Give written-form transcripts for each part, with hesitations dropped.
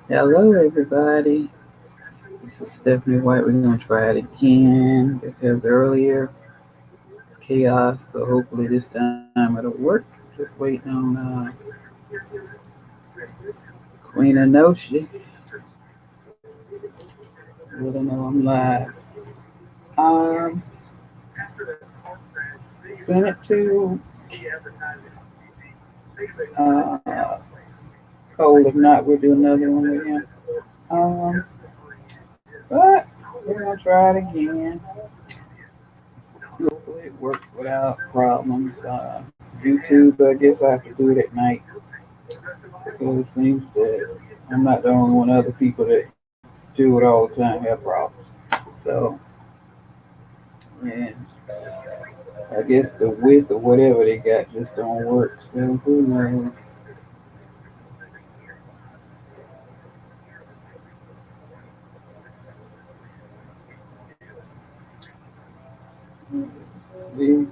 Hello, everybody. This is Stephanie White. We're going to try it again because earlier it's chaos, so hopefully this time it'll work. Just waiting on Queen Anoshi. Let her know I'm live. Um, Send it to uh, Kole. If not, we'll do another one with him. Um, but we're going to try it again. Hopefully it works without problems. YouTube, I guess I have to do it at night because it seems that I'm not the only one. Other people that do it all the time have problems. So, and I guess the width or whatever they got just don't work. So who knows? See,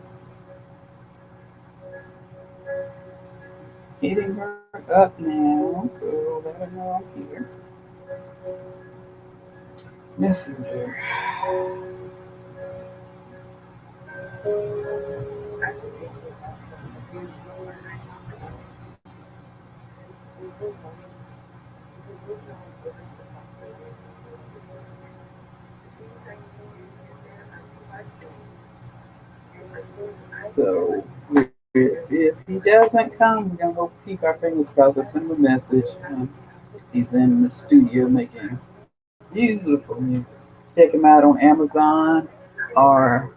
hitting her up now. So let her know I'm here. Messenger. So if he doesn't come, we're gonna go keep our fingers crossed. I send him a message. He's in the studio making beautiful music. Check him out on Amazon or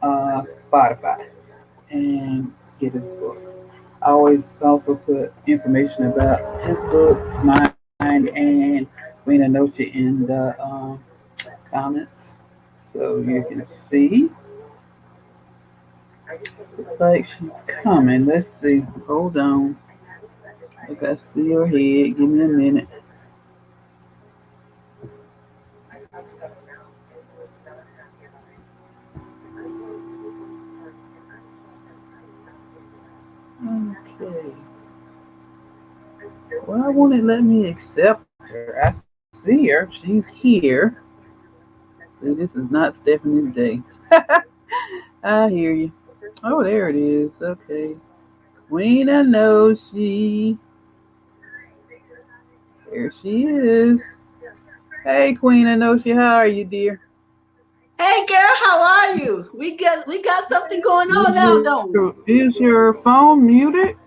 Spotify and get his books. I always also put information about his books, mine, and Queen Anochi in the comments so you can see. Looks like she's coming. Let's see. Hold on. Look, I see her head. Give me a minute. Okay. Why won't it let me accept her? I see her. She's here. See, this is not Stephanie's day. I hear you. Oh, there it is. Okay. Queen Anoshi. There she is. Hey, Queen Anoshi. How are you, dear? Hey girl, how are you? We got something going on now, don't we? Is your phone muted?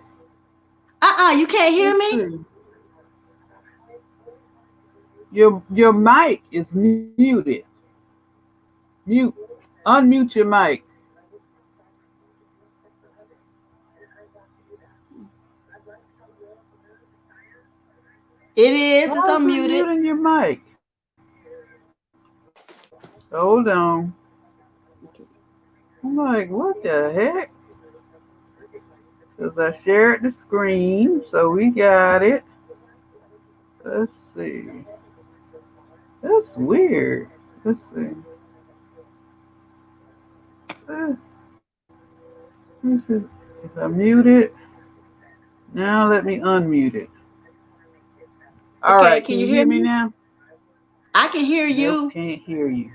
You can't hear Let's me? see. Your mic is muted. Mute. Unmute your mic. It is. It's Why is it unmuted. muting your mic? Hold on. I'm like, what the heck? Because I shared the screen, so we got it. Let's see. That's weird. Let's see. Uh, let me see. If I mute it, now let me unmute it. All Okay, right, can can you you hear hear me me? now? I can hear Nope, you. can't hear you.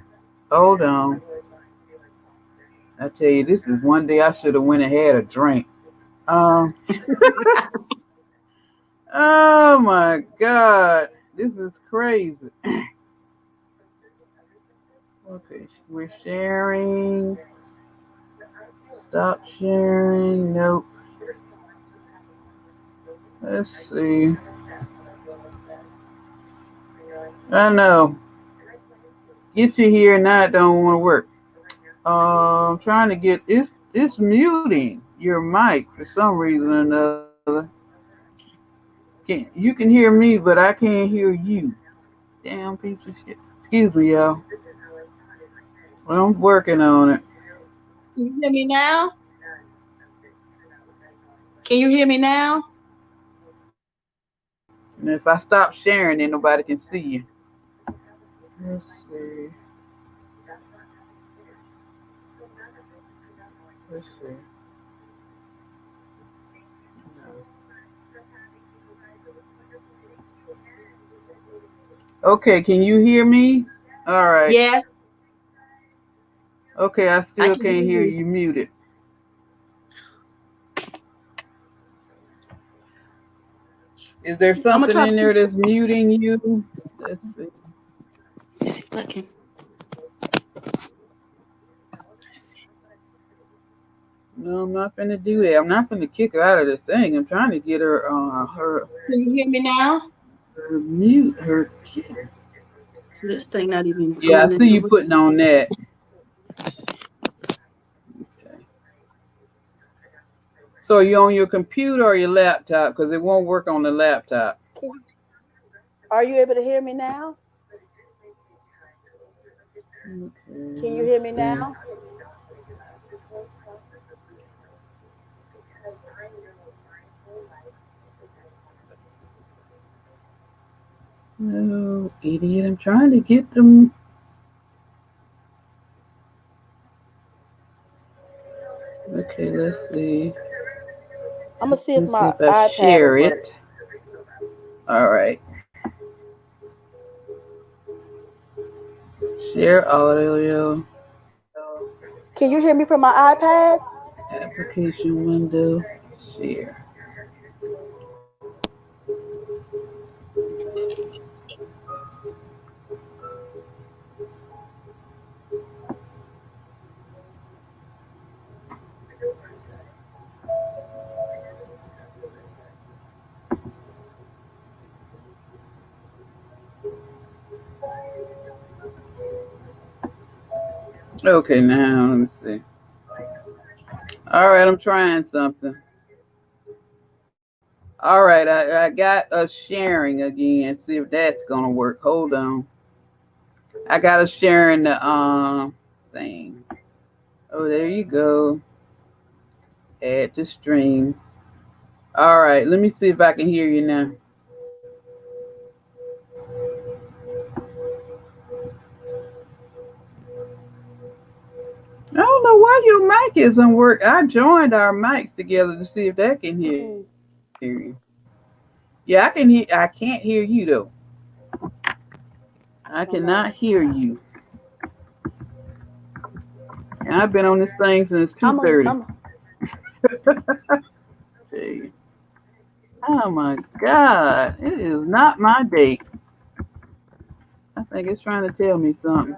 Hold on. I tell you, this is one day I should have went and had a drink. Um. Oh my God, this is crazy. Okay, we're sharing. Stop sharing. Nope. Let's see. I know. Get you here now. It don't want to work. I'm trying to get it's muting your mic for some reason or another. You can hear me, but I can't hear you. Damn piece of shit. Excuse me, y'all. Well, I'm working on it. Can you hear me now? Can you hear me now? And if I stop sharing, then nobody can see you. Let's see. Let's see. No. Okay, can you hear me? All right. Yeah, Okay, I I still can hear can't hear you. you. Muted. Is there I'm gonna something try to in there that's muting you? Let's see. see if I can. No, I'm not finna do that. I'm not finna kick her out of the thing. I'm trying to get her Can you hear me now? her mute her. So this thing not even Yeah, I going see into you what. putting on that. Okay. So are you on your computer or your laptop? Because it won't work on the laptop. Are you able to hear me now? Okay, Can you hear let's me see. now? No, idiot. I'm trying to get them. Okay, let's see. I'm gonna see if Let's see my if I iPad will share work. it. All right. Share audio. Can you hear me from my iPad? Application window. Share. Okay, now let me see. All right, I'm trying something. All right, I got us sharing again. See if that's gonna work. Hold on. I got us sharing the thing. Oh, there you go. Add to stream. All right, let me see if I can hear you now. I don't know why your mic isn't work. I joined our mics together to see if that can hear you. Yeah, I can hear. I can't hear you though. I cannot Hold hear on. you. And I've been on this thing since I'm on. 2:30. I'm. See. Oh my God! It is not my day. I think it's trying to tell me something.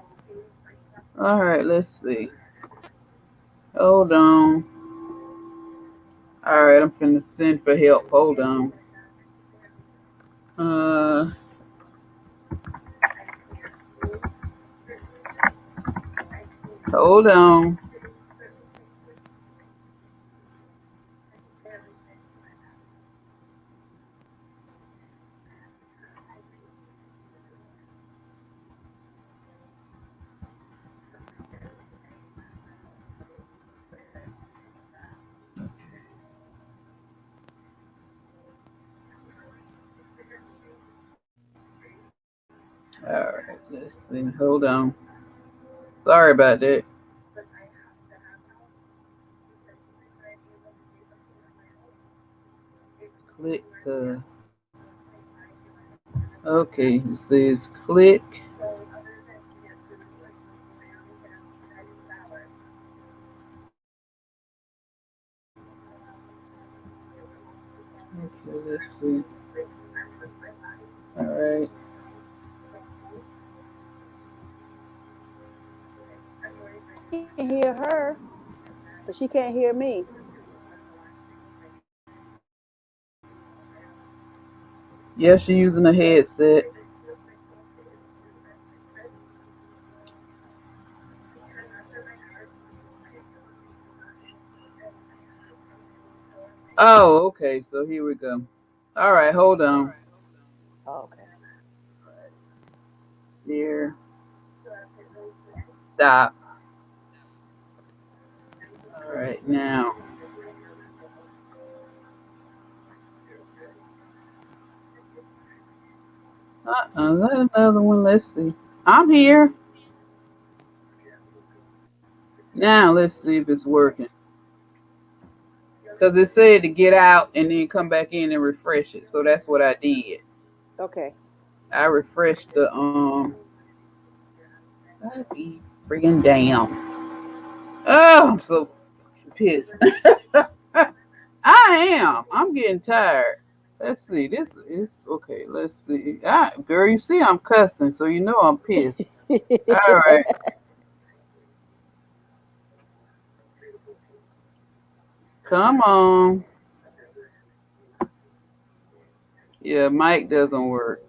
All right, let's see. Hold on. All right, I'm finna send for help. Hold on. Uh, hold on. All right, let's see. Hold on. Sorry about that. Click the. Okay, it says click. Okay, let's see. All right. I can hear her, but she can't hear me. Yeah, she's using a headset. Oh, okay. So here we go. All right, hold on. Oh, okay. There. Stop. All right, now. That another one. Let's see. I'm here. Now let's see if it's working. Because it said to get out and then come back in and refresh it. So that's what I did. Okay. I refreshed the I'd be freaking damn. Oh, I'm so pissed. I am. I'm getting tired. Let's see. This is okay. Let's see. Girl, you see I'm cussing, so you know I'm pissed. All right. Come on. Yeah, mic doesn't work.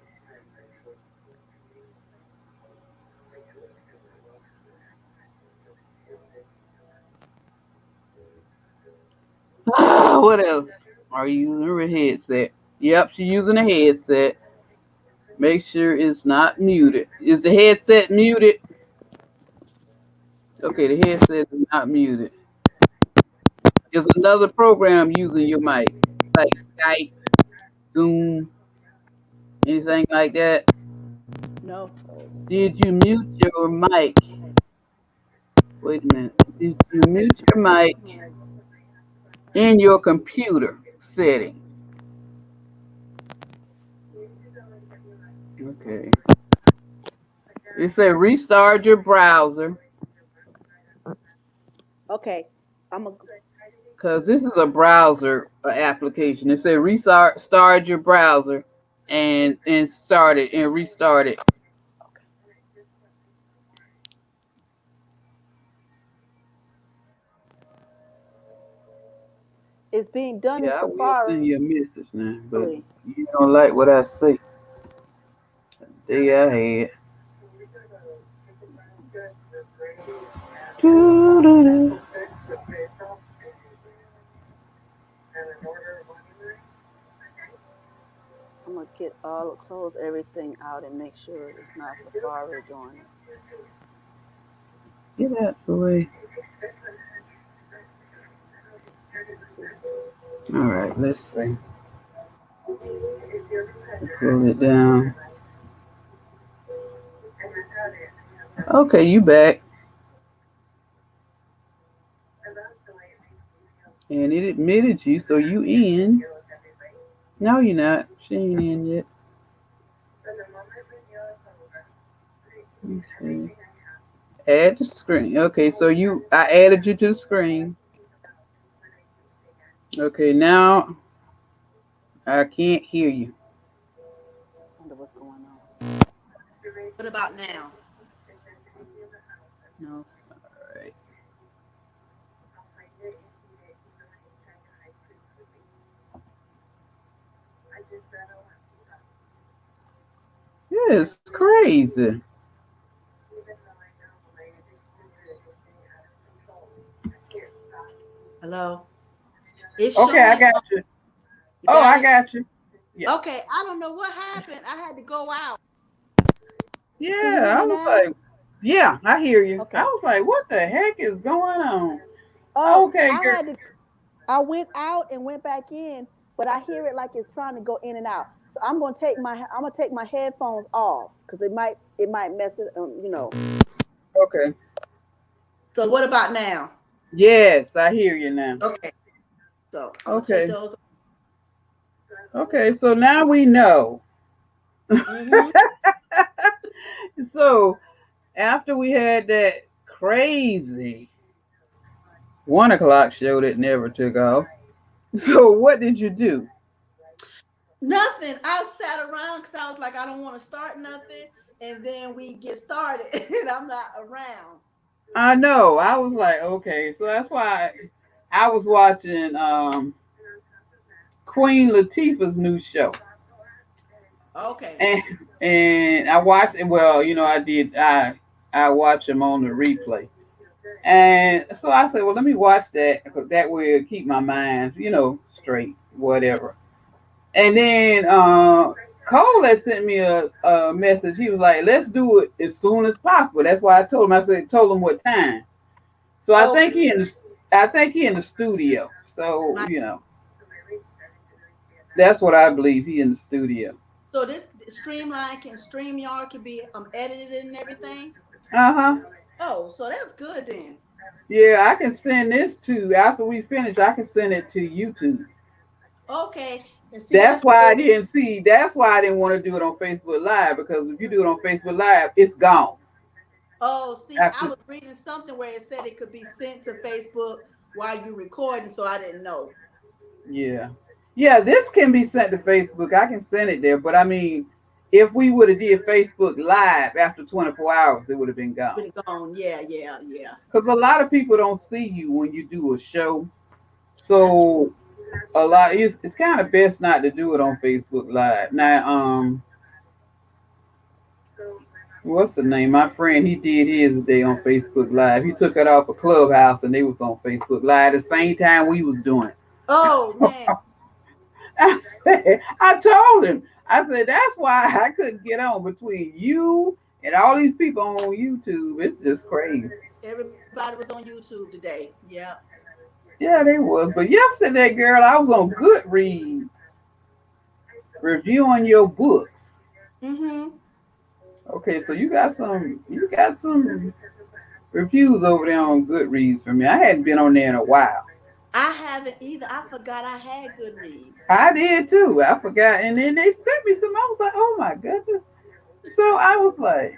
What else? Are you using her headset? Yep, she's using a headset. Make sure it's not muted. Is the headset muted? Okay, the headset is not muted. Is another program using your mic, like Skype, Zoom, anything like that? No. Did you mute your mic? Wait a minute. Did you mute your mic in your computer settings? Okay. It said restart your browser Okay. I'm a. because this is a browser application. It said start your browser and start it and restart it. It's being done in Yeah, I will Safari. send you a message now, but you don't like what I say. Day I had. Doo-doo-doo. I'm gonna close everything out and make sure it's not Safari doing it. Get out the way. All right, let's see. Pull it down. Okay, you back. And it admitted you, so you in. No, you're not. She ain't in yet. Okay. Add the screen. Okay, so I added you to the screen. Okay, now I can't hear you. Wonder what's going on. What about now? No. All right. Yeah, it's crazy. Hello. It's Okay, I showing. got you. You Oh, got I it. got you. Yeah. Okay. I don't know what happened. I had to go out. Can you hear Yeah, I me was now? like, yeah, I hear you. I Okay. was like, what the heck is going on? Oh, Okay, I girl. had to. I went out and went back in, but I hear it like it's trying to go in and out. So I'm gonna take my headphones off because it might mess it. Okay. So what about now? Yes, I hear you now. Okay. So I'm gonna take Okay. those. Okay, so now we know. Mm-hmm. So after we had that crazy 1 o'clock show that never took off, so what did you do? Nothing. I sat around because I was like, I don't want to start nothing, and then we get started, and I'm not around. I know. I was like, okay, so that's why I was watching Queen Latifah's new show. Okay. and and I watched it. Well, I did. I watched them on the replay, and so I said, well, let me watch that because that will keep my mind, straight, whatever. And then Cole had sent me a message. He was like, let's do it as soon as possible. That's why I told him. Told him what time. So Okay. I think he in the studio. So My, that's what I believe. He in the studio. so this StreamYard can be edited and everything. Uh huh. Oh, so that's good then. Yeah, I can send this to after we finish. I can send it to YouTube. Okay. And see, That's that's why I where, didn't see. That's why I didn't want to do it on Facebook Live, because if you do it on Facebook Live, it's gone oh, see, I after. was reading something where it said it could be sent to Facebook while you recording, so I didn't know. Yeah, yeah. This can be sent to Facebook. I can send it there, but I mean, if we would have did Facebook Live after 24 hours, it would have been gone. Been gone. Yeah, yeah, yeah. Because a lot of people don't see you when you do a show, That's true. so a lot it's kind of best not to do it on Facebook Live. Now, what's the name? My friend, he did his today on Facebook Live. He took it off a Clubhouse and they was on Facebook Live the same time we was doing Oh man, it. I told him, I said, that's why I couldn't get on between you and all these people on YouTube. It's just crazy. everybody was on YouTube today. Yeah. Yeah, they was. But yesterday, girl, I was on Goodreads reviewing your books. Mm-hmm. Okay, so you got some reviews over there on Goodreads for me. I hadn't been on there in a while. I haven't either. I forgot I had Goodreads. I did too. I forgot. And then they sent me some. I was like, oh my goodness. So I was like,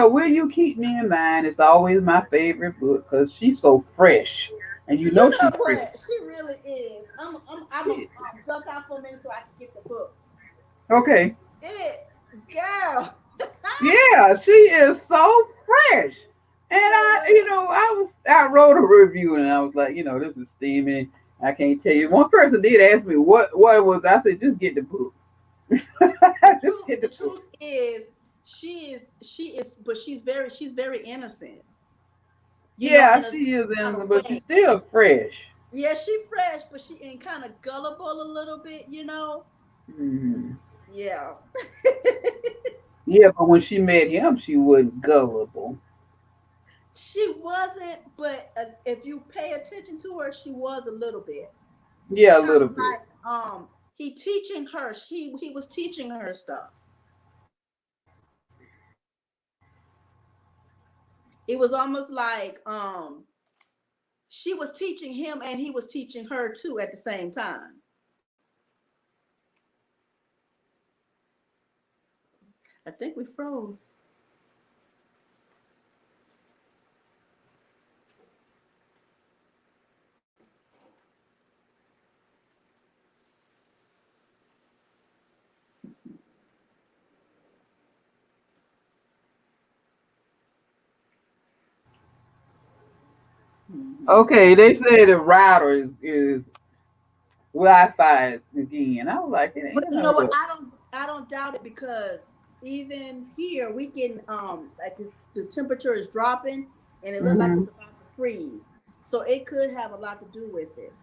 Will You Keep Me in Mind? It's always my favorite book because she's so fresh. And you You know know she's fresh. what? She really is. I'm a duck out for a minute so I can get the book. Okay. It, girl. Yeah, she is so fresh. And Yeah. I wrote a review and I was like, this is Steamy. I can't tell you. One person did ask me what it was. I said, just get the book. Just get The the book. truth is, but she's very innocent. Yeah, In a she is kind innocent, of but she's way. still fresh. Yeah, she fresh, but she ain't kind of gullible a little bit. Mhm. Yeah. Yeah, but when she met him, she wasn't gullible. She wasn't, but if you pay attention to her, she was a little bit. Yeah, a Kind little of bit. like he teaching her. He was teaching her stuff. It was almost like she was teaching him and he was teaching her too at the same time. I think we froze. Hmm. Okay, they say the router is Wi-Fi again. I was like, But you you know know what? what? I don't doubt it because even here we getting like the temperature is dropping and it looked like Hmm. it's about to freeze. So it could have a lot to do with it.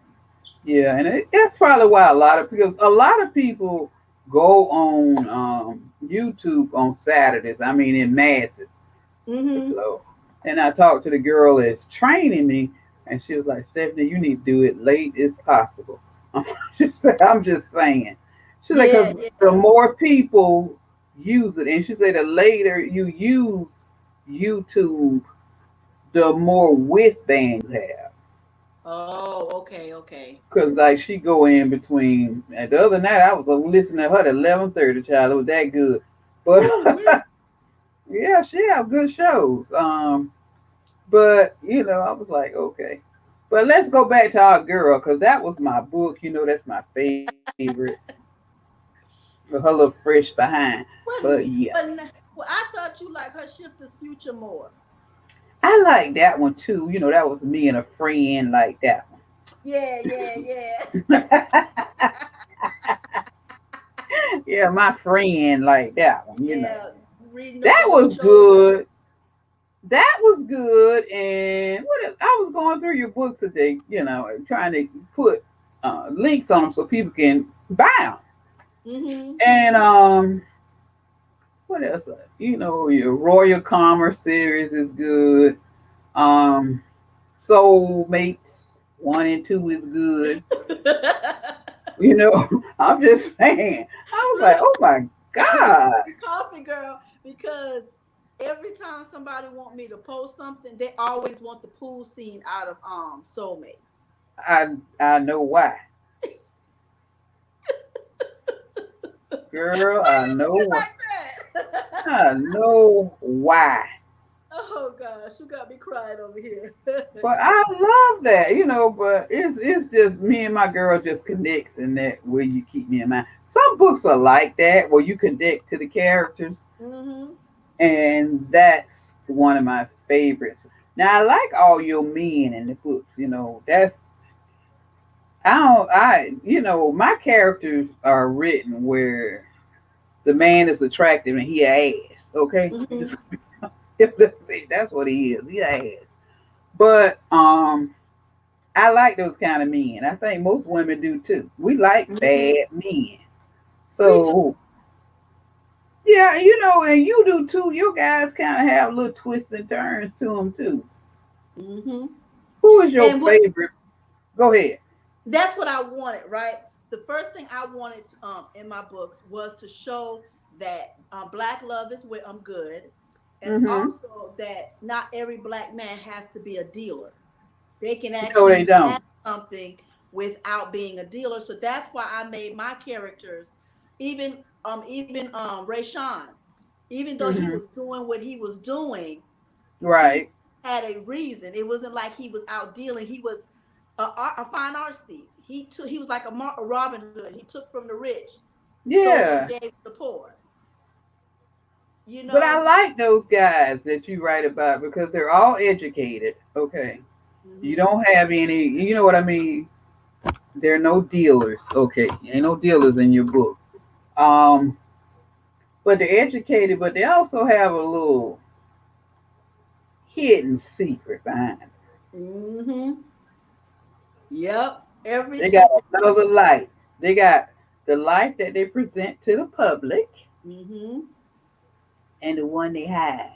Yeah, and that's probably why a lot of people go on YouTube on Saturdays. I mean, in masses. Mm-hmm. So, and I talked to the girl that's training me, and she was like, Stephanie, you need to do it late as possible. She said, I'm just saying. She said, Yeah, because the yeah. more people use it, and she said, the later you use YouTube, the more widthband you have. Oh, okay, okay. Because, like, she go in between, and the other night I was listening to her at 11:30, child. It was that good. But, Ooh, we. yeah, she have good shows. But I was like, okay. But let's go back to our girl, because that was my book. That's my favorite. With her little fresh behind. But But yeah, well, I thought you like her Shifter's Future more. I like that one too. That was me and a friend like that Yeah, yeah, yeah. one. Yeah, my friend like that one. Yeah, reading over That your was shoulder. good. That was good. And what else? I was going through your books today, and trying to put links on them so people can buy them. Mm-hmm. And what else? Your Royal Commerce series is good. Um, Soulmates 1 and 2 is good. I'm just saying. I was like, Look, oh my God. coffee girl, because every time somebody want me to post something, they always want the pool scene out of Soulmates. I know why. Girl, Why you looking like that? I know why. Oh gosh, you got me crying over here. But I love that, but it's just me and my girl just connects in that way you keep me in mind. Some books are like that where you connect to the characters, Hmm. and that's one of my favorites. Now I like all your men in the books, that's I don't my characters are written where the man is attractive and he a ass, okay? Hmm. Just that's it, that's what he is. He a ass. But I like those kind of men. I think most women do too. We like Hmm. bad men. We do. So yeah, and you do too. Your guys kind of have little twists and turns to them too. Hmm. Who is your And what favorite? Go ahead. that's what I wanted, right? The first thing I wanted in my books was to show that black love is good, and Mm-hmm. also that not every black man has to be a dealer. They can No, they actually have don't. something without being a dealer. So that's why I made my characters, even Ray Sean, even though he Mm-hmm. was doing what he was doing, he Right. had a reason. It wasn't like he was out dealing. He was a fine arts thief. He was like a Robin Hood. He took from the rich so he Yeah. gave to the poor. You But I know. like those guys that you write about because they're all educated. Okay. You Hmm. don't have any, you know what I mean? There are no dealers. Okay. Ain't no dealers in your book. Um, but they're educated, but they also have a little hidden secret behind it. Hmm. Yep. Every They got single one. another life. They got the life that they present to the public Hmm. and the one they hide.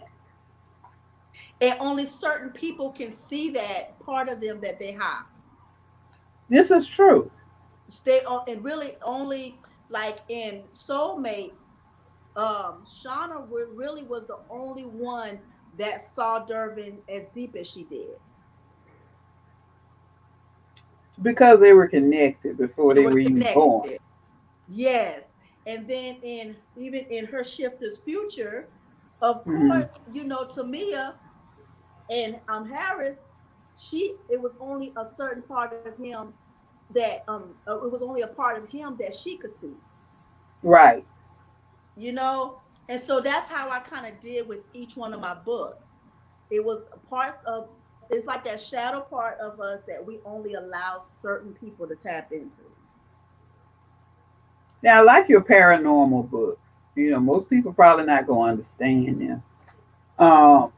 And only certain people can see that part of them that they hide. This is true. Stay on, and really only like in Soulmates, Shauna really was the only one that saw Dervin as deep as she did. Because they were connected before They they were were even born. connected. Yes. And then in even in her shifter's future, of Hmm. course, Tamia and Harris, it was only a certain part of him that it was only a part of him that she could see, Right. you know. And so that's how I kind of did with each one of my books. It was parts of it's like that shadow part of us that we only allow certain people to tap into. Now, I like your paranormal books. Most people probably not going to understand them. Um,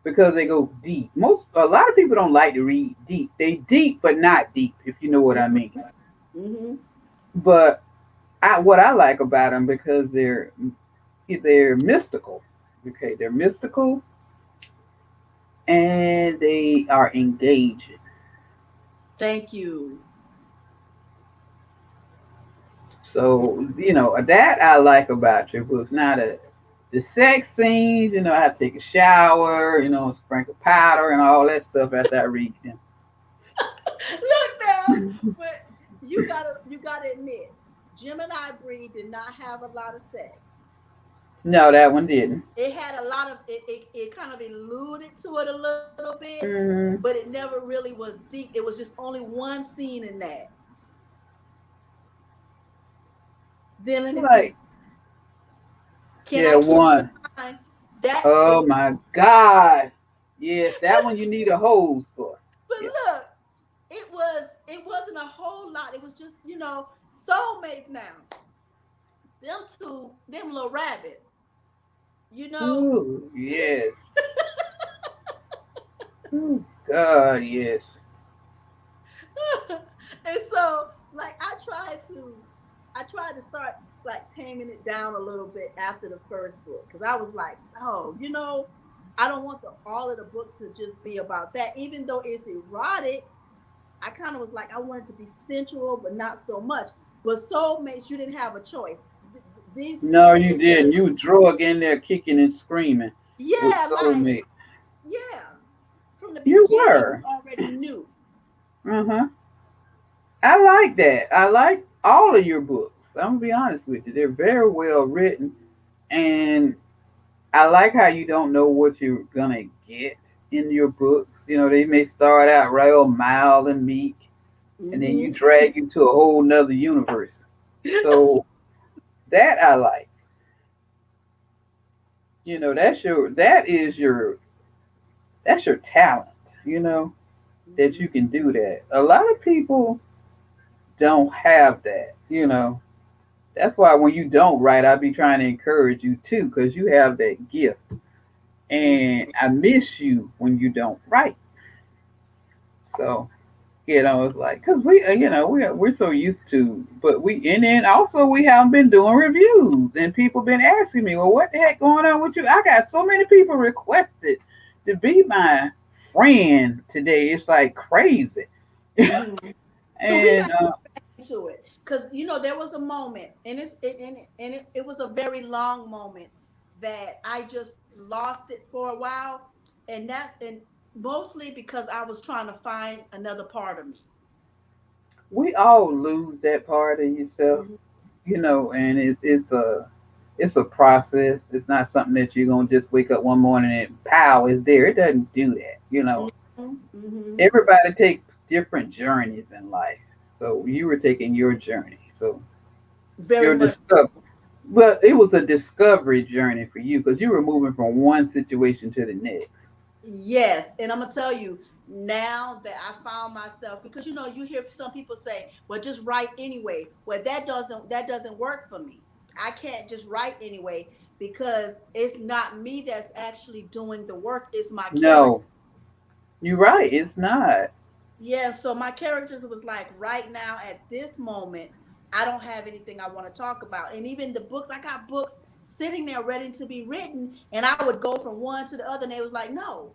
because they go deep. A lot of people don't like to read deep. They deep but not deep, if you know what I mean. Mm-hmm. But what I like about them because they're mystical. Okay, they're mystical and they are engaging. Thank you. So that I like about your books. Now the sex scenes, I have to take a shower, sprinkle powder and all that stuff after I read them. Look now, but you gotta admit, Gemini Breed did not have a lot of sex. No, that one didn't. It had a lot of it kind of alluded to it a little bit, but Mm, it never really was deep. It was just only one scene in that. Then let me see. like Can yeah, I keep you one. in mind? That it Oh was, my God. Yes, that one you need a hose for. but Yeah. look, it wasn't a whole lot. It was just soulmates now. Them two, them little rabbits, you know. Ooh, yes. Ooh, God, yes. And so like I tried to start like taming it down a little bit after the first book because I was like, oh, I don't want all of the book to just be about that. Even though it's erotic, I kind of was like, I wanted to be sensual, but not so much. But soulmates, you didn't have a choice. These No, you didn't. characters, You drug in there kicking and screaming with yeah, like, soulmate. yeah, from the You beginning, you were. already knew. Uh-huh. I like that. I like all of your books. I'm gonna be honest with you. They're very well written, and I like how you don't know what you're gonna get in your books. You know, they may start out real mild and meek, and then you Mm-hmm. drag you to a whole nother universe. So that I like. You know, that's your talent. You know that you can do that. A lot of people don't have that. You know, that's why when you don't write, I be trying to encourage you too, because you have that gift. And I miss you when you don't write. So you know, it's like because you know, we're so used to, but and then also we haven't been doing reviews, and people been asking me, well, what the heck going on with you? I got so many people requested to be my friend today. It's like crazy, Mm-hmm. So we got and into it because there was a moment, and it was a very long moment that I just lost it for a while, and mostly because I was trying to find another part of me. we all lose that part of yourself, Mhm. you know, and it's a process. It's not something that you're gonna just wake up one morning and pow, is there. It doesn't do that, you know. Mhm. Everybody takes different journeys in life. So you were taking your journey. So Very your much. discovery, but it was a discovery journey for you because you were moving from one situation to the next. Yes, and I'm gonna tell you now that I found myself, because you hear some people say, "Well, just write anyway." Well, that doesn't work for me. I can't just write anyway because it's not me that's actually doing the work. It's my character. No, you're right. It's not. Yeah, so my characters was like, right now at this moment, I don't have anything I want to talk about. And even the books, I got books sitting there ready to be written, and I would go from one to the other, and they was like, "No,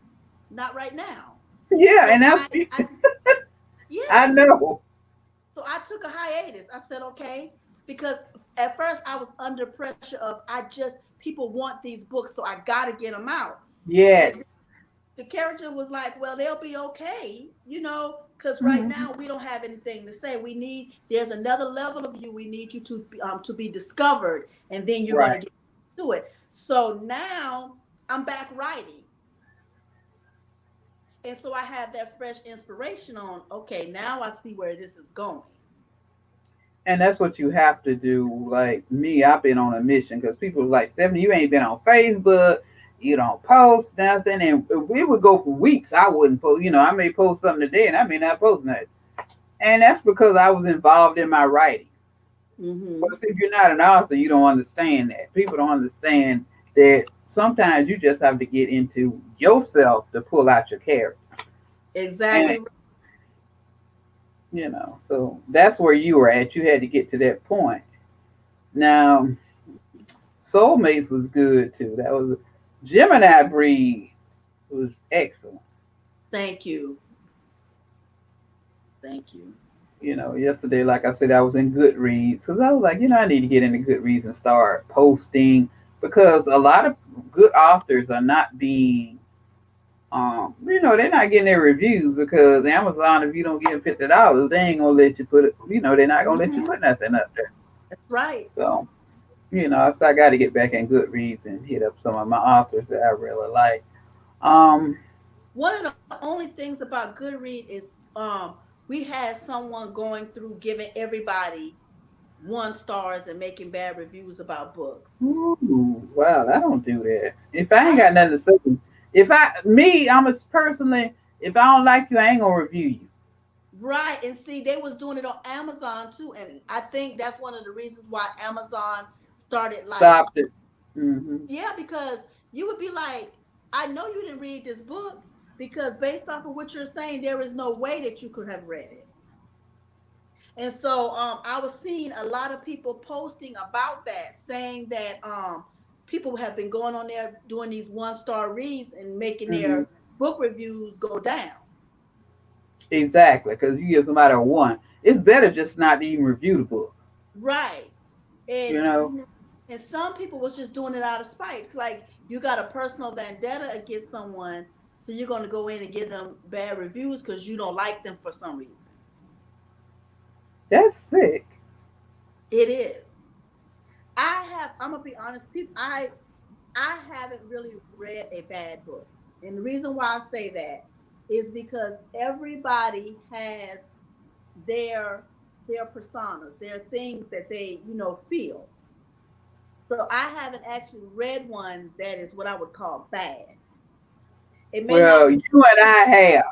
not right now." Yeah, So and that's I I yeah. know. So I took a hiatus. I said, okay, because at first I was under pressure of people want these books, so I got to get them out. And Yes. the character was like, well, they'll be okay, because right Mhm. now we don't have anything to say. There's another level of you. We need you to be discovered, and then you're going to Right. get to it. So now I'm back writing. And so I have that fresh inspiration on, okay, now I see where this is going. And that's what you have to do. Like me, I've been on a mission because people are like, Stephanie, you ain't been on Facebook, you don't post nothing. And we would go for weeks. I wouldn't post, you know, I may post something today and I may not post nothing. And that's because I was involved in my writing. Mm-hmm. But see, if you're not an author, you don't understand that. People don't understand that sometimes you just have to get into yourself to pull out your character. And, Exactly. you know, so that's where you were at. You had to get to that point. Now, Soulmates was good too. That was Gemini Breed was excellent. Thank you. Thank you. You know, yesterday, like I said, I was in Goodreads because I was like, you know, I need to get into Goodreads and start posting because a lot of good authors are not being, you know, they're not getting their reviews because Amazon, if you don't give $50, they ain't gonna let you put it. You know, they're not gonna let you Hmm. put nothing up there. That's right. So, you know, so I got to get back in Goodreads and hit up some of my authors that I really like. Um, One of the only things about Goodread is we had someone going through giving everybody 1 stars and making bad reviews about books. Ooh, wow, I don't do that. If I I ain't got nothing to say, I'm a personally, if I don't like you, I ain't gonna review you. Right, and see, they was doing it on Amazon too, and I think that's one of the reasons why Amazon started like, Stopped it. Hmm. yeah, because you would be like, I know you didn't read this book because based off of what you're saying, there is no way that you could have read it. And so I was seeing a lot of people posting about that, saying that people have been going on there doing these 1 star reads and making Hmm. their book reviews go down. Exactly, because you give somebody a one, it's better just not to even review the book. Right. And You know, and some people was just doing it out of spite. It's like you got a personal vendetta against someone, so you're going to go in and give them bad reviews because you don't like them for some reason. that's sick. It is. I'm gonna be honest, people. I haven't really read a bad book, and the reason why I say that is because everybody has their their personas, their things that they feel. So I haven't actually read one that is what I would call bad. It may not Well, be you and I have.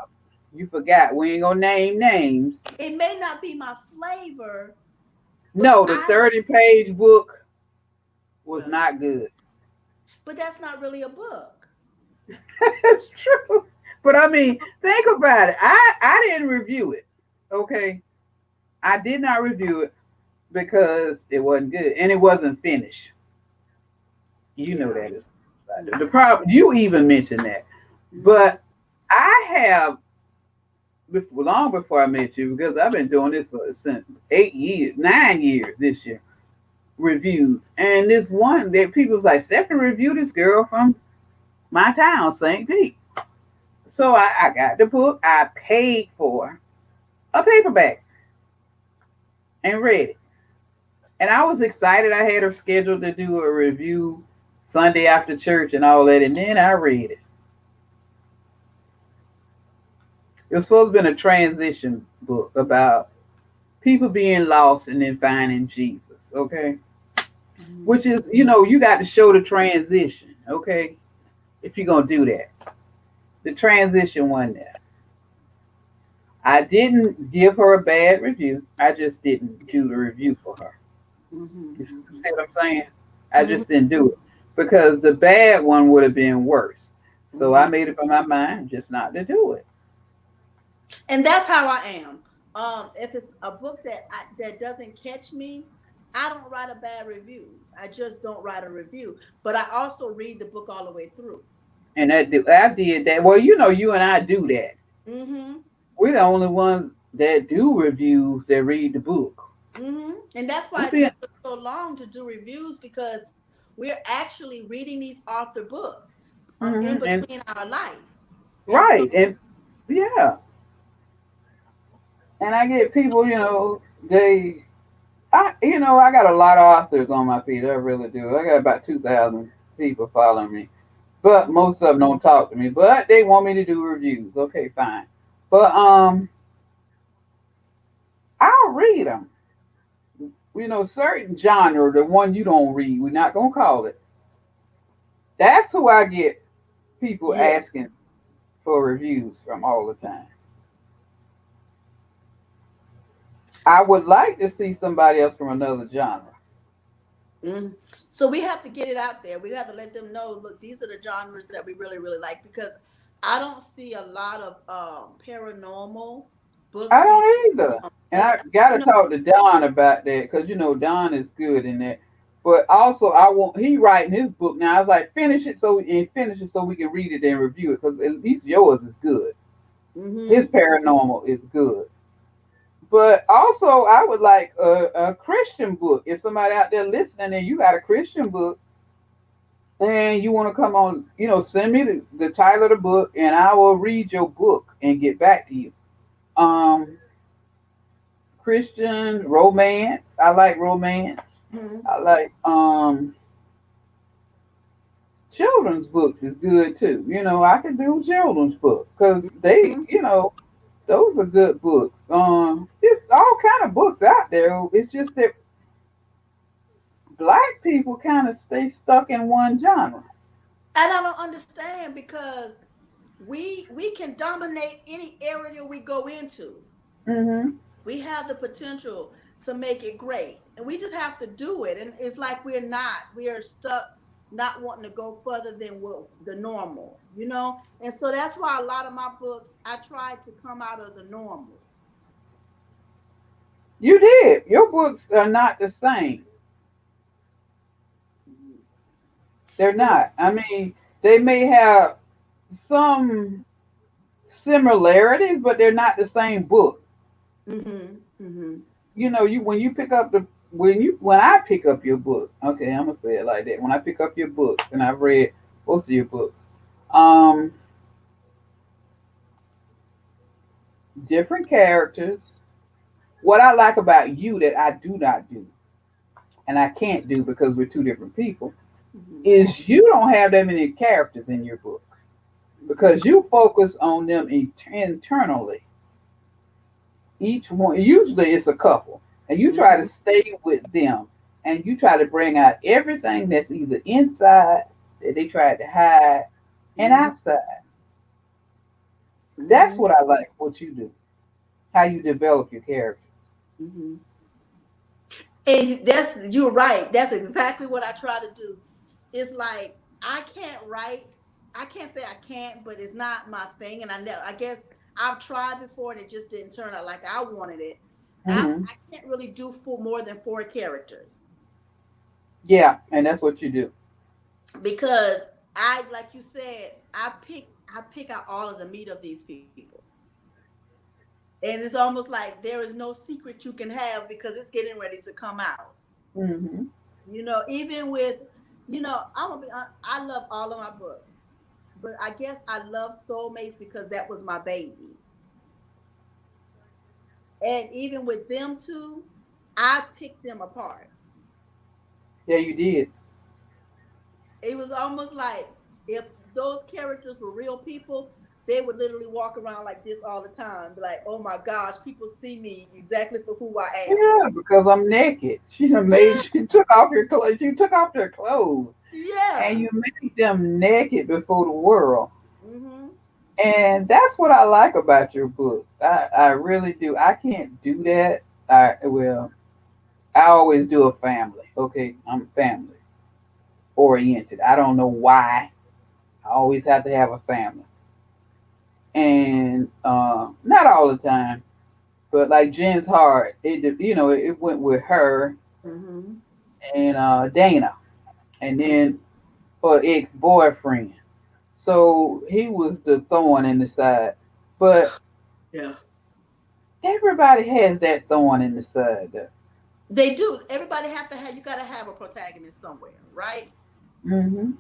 You forgot. We ain't gonna name names. it may not be my flavor, but No, the I 30-page book was well, not good. but that's not really a book. That's true. But I mean, think about it. I didn't review it. Okay. I did not review it because it wasn't good and it wasn't finished. You know Yeah. that is the problem. You even mentioned that. Mm-hmm. But I have long before I met you, because I've been doing this for since 8 years, 9 years this year, reviews. And this one that people's like, Stephanie reviewed this girl from my town, St. Pete. So I got the book, I paid for a paperback and read it. And I was excited. I had her scheduled to do a review Sunday after church and all that. And then I read it. It was supposed to be a transition book about people being lost and then finding Jesus. Okay. Mm-hmm. Which is, you got to show the transition. Okay. If you're going to do that, the transition one there. I didn't give her a bad review. I just didn't do the review for her. You see Mm-hmm. what I'm saying? I Mm-hmm. just didn't do it because the bad one would have been worse. So I Mm-hmm. made up my mind just not to do it. And that's how I am. If it's a book that doesn't catch me, I don't write a bad review. I just don't write a review. But I also read the book all the way through. And I did that. Well, you and I do that. Mm-hmm. We're the only ones that do reviews that read the book. Mm-hmm. And that's We why it see takes it. us so long to do reviews because we're actually reading these author books in And between our life. And so, right. And yeah. And I get people, I got a lot of authors on my feed. I really do. I got about 2,000 people following me. But most of them don't talk to me. But they want me to do reviews. Okay, fine. But I'll read them. Certain genre, the one you don't read, we're not gonna call it. That's who I get people yeah. asking for reviews from all the time. I would like to see somebody else from another genre. Mhm. So we have to get it out there. We have to let them know, look, these are the genres that we really, really like because I don't see a lot of paranormal books I being don't either. And it, I got to you know, talk to Don about that because Don is good in that. But also, I want he writing his book now. I was like, finish it so we can read it and review it because at least yours is good. His mm-hmm. paranormal is good. But also, I would like a Christian book. If somebody out there listening and you got a Christian book and you want to come on, send me the title of the book and I will read your book and get back to you. Um, Christian romance. I like romance. Mm-hmm. I like children's books is good too. I can do children's books because they, Mm-hmm. those are good books. There's all kind of books out there. It's just that black people kind of stay stuck in one genre. And I don't understand because we can dominate any area we go into. Hmm. We have the potential to make it great, and we just have to do it. And it's like we're not. We are stuck not wanting to go further than what the normal. And so that's why a lot of my books I try to come out of the normal. You did. Your books are not the same. They're The not. I mean, they may have some similarities, but they're not the same book. mm-hmm, mm-hmm. You when you pick up the when I pick up your book, okay, I'm gonna say it like that. When I pick up your books, and I've read most of your books, um, different characters. What I like about you that I do not do, and I can't do because we're two different people, Mhm. is you don't have that many characters in your books because you focus on them internally. Each one, usually it's a couple, and you try to Mhm. stay with them, and you try to bring out everything that's either inside that they tried to hide and Mhm. outside. That's Mhm. what I like. What you do, how you develop your characters. Mhm. And you're right. That's exactly what I try to do. It's like I can't write. I can't say I can't, but it's not my thing. And I guess I've tried before and it just didn't turn out like I wanted it. Hmm. I can't really do more than four characters Yeah, and that's what you do. because like you said, I pick out all of the meat of these people. And it's almost like there is no secret you can have because it's getting ready to come out. Hmm. Even with, I'm gonna be honest, I love all of my books, but I guess I love Soulmates because that was my baby. And even with them two, I picked them apart. Yeah, you did. It was almost like if those characters were real people, they would literally walk around like this all the time. Be like, oh my gosh, people see me exactly for who I am. Yeah, because I'm naked. She done made. She took off your clothes. She took off their clothes, and Yeah. you made them naked before the world. Hmm. And that's what I like about your book. I really do. I can't do that. I always do a family. Okay, I'm family oriented. I don't know why. I always have to have a family, and not all the time, but like Jen's Heart, it went with her Hmm. and Dana, and then her ex boyfriend. So he was the thorn in the side, but Yeah. everybody has that thorn in the side. Though. They do. Everybody have to have. You got to have a protagonist somewhere, right? Hmm.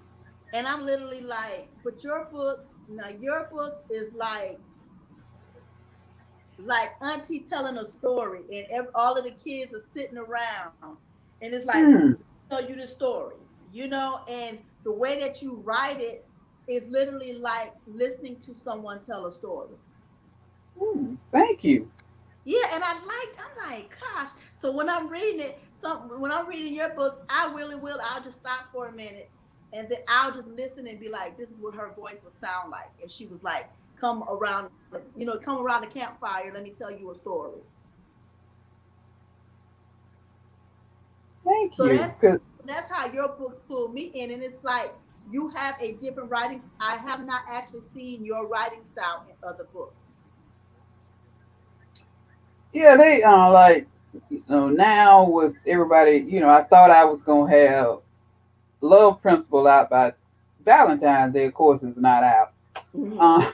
And I'm literally like, but your books, now your books is like auntie telling a story, and all of the kids are sitting around, and it's like Mm, tell you the story, and the way that you write it is literally like listening to someone tell a story. thank you. Yeah, and I'm like, gosh. So when I'm reading your books, I really will. I'll just stop for a minute and then I'll just listen and be like, this is what her voice would sound like. If she was like, come around the campfire, let me tell you a story. Thank So you. Cause that's how your books pull me in. And it's like you have a different writing. I have not actually seen your writing style in other books. yeah, they like now with everybody, I thought I was gonna have Love Principle out by Valentine's Day. Of course, it's not out. Mm-hmm. Uh,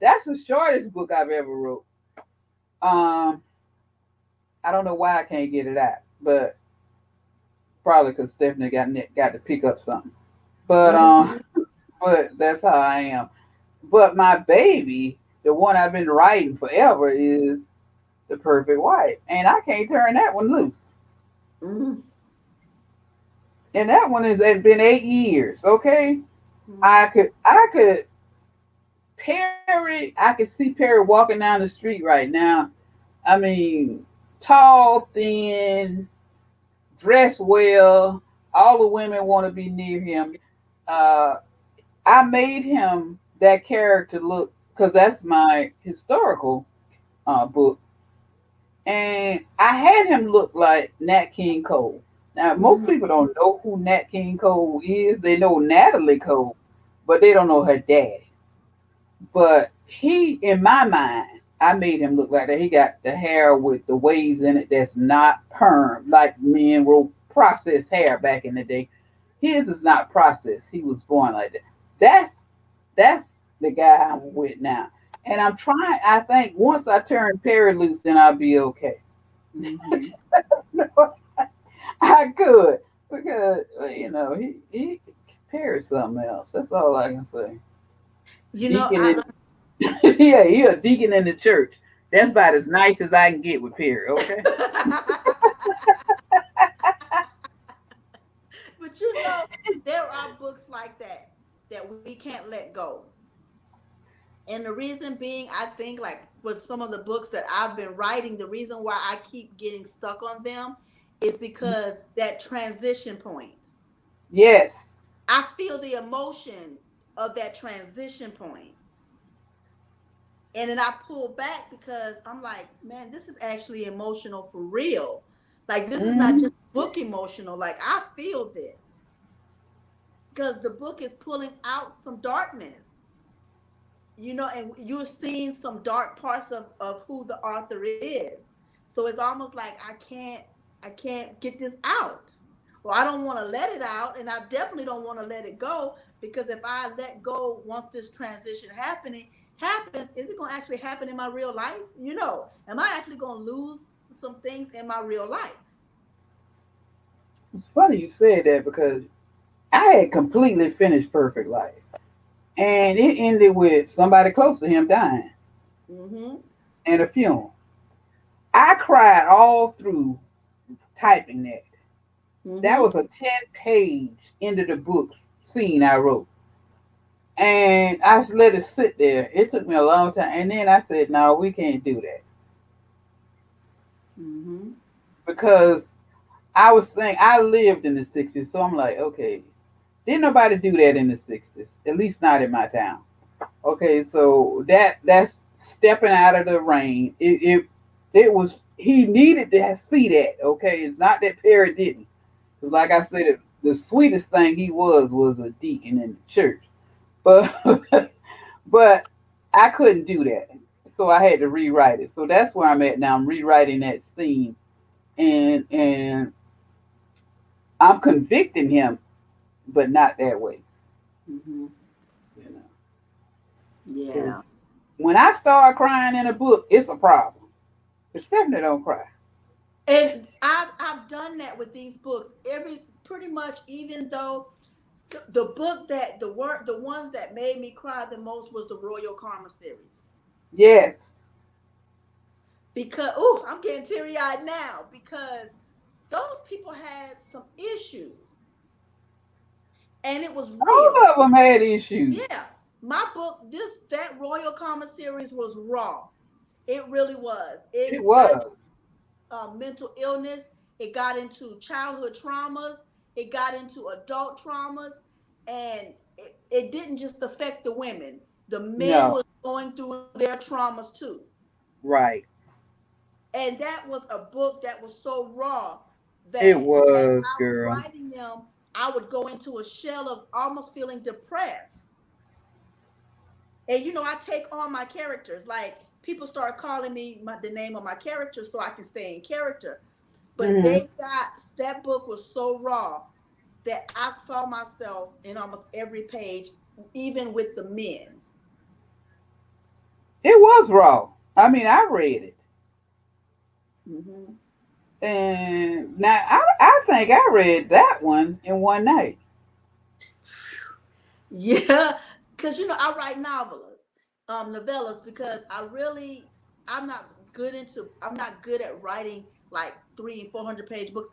that's the shortest book I've ever wrote. Um, I don't know why I can't get it out, but probably because Stephanie got to pick up something. But Mm-hmm. but that's how I am. But my baby, the one I've been writing forever, is The Perfect Wife, and I can't turn that one loose. Mm-hmm. And that one has been 8 years. Okay, Mm-hmm. I could Perry. I could see Perry walking down the street right now. I mean, tall, thin, dressed well. All the women want to be near him. Uh, I made him that character look because that's my historical book, and I had him look like Nat King Cole. Now, most Mm-hmm. people don't know who Nat King Cole is. They know Natalie Cole, but they don't know her daddy. But he, in my mind, I made him look like that. He got the hair with the waves in it that's not perm, like men were processed hair back in the day. His is not processed. He was born like that. That's the guy I'm with now. And I'm trying, I think once I turn Perry loose, then I'll be okay. Mm-hmm. I could, because, he Perry's something else. That's all I can say. You know, Deacon in, yeah, he a deacon in the church. That's about as nice as I can get with Perry, okay? But you know, there are books like that we can't let go. And the reason being, I think, like for some of the books that I've been writing, the reason why I keep getting stuck on them is because that transition point. Yes. I feel the emotion of that transition point. And then I pull back because I'm like, man, this is actually emotional for real. Like, this is not Mm-hmm. just book emotional. Like, I feel this because the book is pulling out some darkness, and you're seeing some dark parts of who the author is. So it's almost like I can't get this out, or I don't want to let it out, and I definitely don't want to let it go, because if I let go once this transition happens, is it going to actually happen in my real life? Am I actually going to lose some things in my real life? It's funny you said that because I had completely finished Perfect Life. And it ended with somebody close to him dying Mm-hmm. and a funeral. I cried all through typing that. That Mm-hmm. was a 10-page end of the books scene I wrote. And I just let it sit there. It took me a long time. And then I said, no, we can't do that. Mm-hmm. Because I was saying, I lived in the 60s. So I'm like, okay, didn't nobody do that in the 60s, at least not in my town. Okay, so that's stepping out of the rain. It was, he needed to see that. Okay, it's not that Perry didn't. 'Cause like I said, the sweetest thing he was a deacon in the church. But but I couldn't do that, so I had to rewrite it. So that's where I'm at now. I'm rewriting that scene, and I'm convicting him, but not that way. Mm-hmm. You know, because Yeah. when I start crying in a book, it's a problem. But Stephanie don't cry. And I've done that with these books. Pretty much, even though the book that the ones that made me cry the most was the Royal Karma series. Yes. Because I'm getting teary eyed now, because those people had some issues, and it was All real. of them had issues. Yeah, my book, that Royal Karma series was raw. It really was. It It got was. mental illness. It got into childhood traumas. It got into adult traumas, and it didn't just affect the women. The men No. was going through their traumas too. Right. And that was a book that was so raw It that as was, I was girl. writing them, I would go into a shell of almost feeling depressed. And I take on my characters. Like, people start calling me the name of my character so I can stay in character. But Hmm. that book was so raw that I saw myself in almost every page, even with the men. It was raw. I mean, I read it. Hmm. And now I think I read that one in one night. Yeah, because I write novellas, because I'm not good at writing like 300 and 400 page books.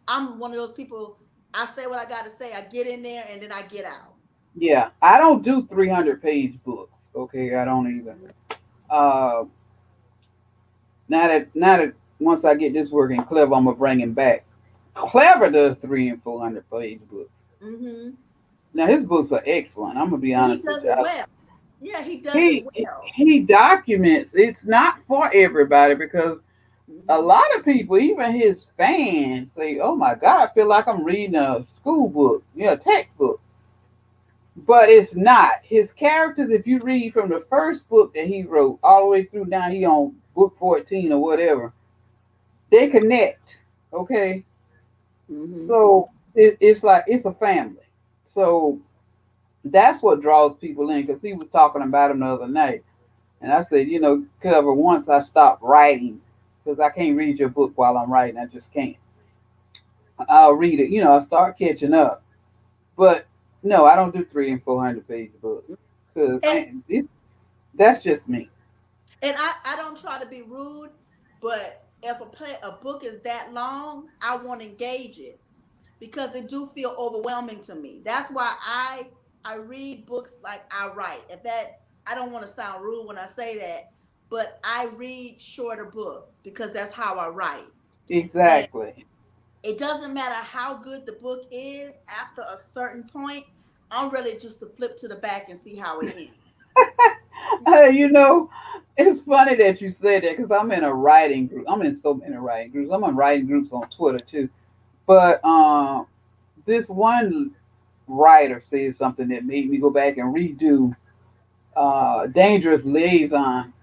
I'm one of those people. I say what I got to say. I get in there and then I get out. Yeah, I don't do 300-page books. Okay, I don't either. Uh, now that once I get this working clever, I'm gonna bring him back. Clever does 300 and 400 page books. Hmm. Now his books are excellent. I'm gonna be He honest with does you. it well. Yeah, he does it He well. he documents. It's not for everybody because a Hmm. lot of people, even his fans, say, "Oh my God, I feel like I'm reading a school book, a textbook." But it's not. His characters, if you read from the first book that he wrote all the way through now, he on book 14 or whatever, they connect. Okay, Hmm. so it's like it's a family. So that's what draws people in because he was talking about him the other night. And I said, cover once I stopped writing because I can't read your book while I'm writing. I just can't. I'll read it, I'll start catching up. But no, I don't do 300 and 400 page books because And that's just me. I don't try to be rude, but if a book is that long, I want to engage it. because it do feel overwhelming to me. That's why I read books like I write. If that, I don't want to sound rude when I say that, but I read shorter books because that's how I write. And Exactly. it doesn't matter how good the book is, after a certain point, I'm ready just to flip to the back and see how it ends. You know, it's funny that you said that because I'm in a writing group. I'm in so many writing groups. I'm in writing groups on Twitter too. But this one writer said something that made me go back and redo Dangerous Liaison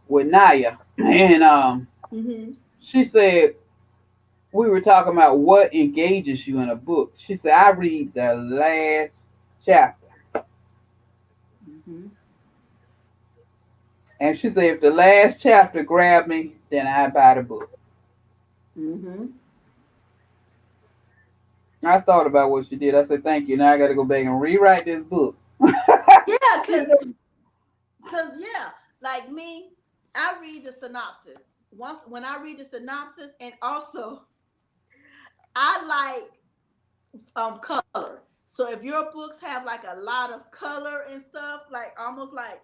with Naya. And Mm-hmm. she said, we were talking about what engages you in a book. She said, I read the last chapter. Mm-hmm. And she said, if the last chapter grabbed me, then I buy the book. Mm-hmm. I thought about what she did. I said, thank you. Now I got to go back and rewrite this book. Yeah, You cause yeah, like me, I read the synopsis. Once when I read the synopsis, and also I like color. So if your books have like a lot of color and stuff, like almost like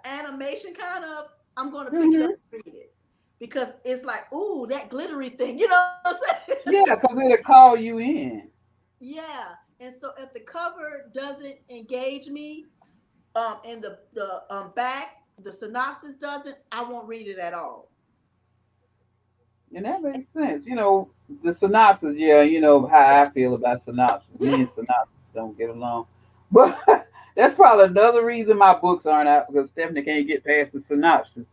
animation kind of, I'm gonna pick it up hmm and read it. Because it's like, ooh, that glittery thing, you know what I'm saying? Yeah, because it'll call you in. Yeah. And so if the cover doesn't engage me, and the back, the synopsis doesn't, I won't read it at all. And that makes sense. The synopsis, yeah, you know how I feel about synopsis. Me and synopsis don't get along. But that's probably another reason my books aren't out because Stephanie can't get past the synopsis.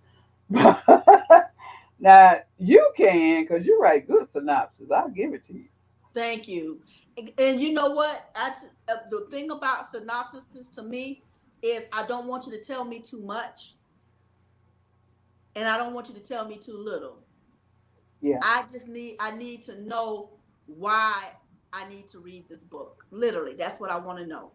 Now, you can because you write good synopsis. I'll give it to you. Thank you. And you know what? The thing about synopsis to me is I don't want you to tell me too much, and I don't want you to tell me too little. Yeah. I need to know why I need to read this book. Literally, that's what I want to know.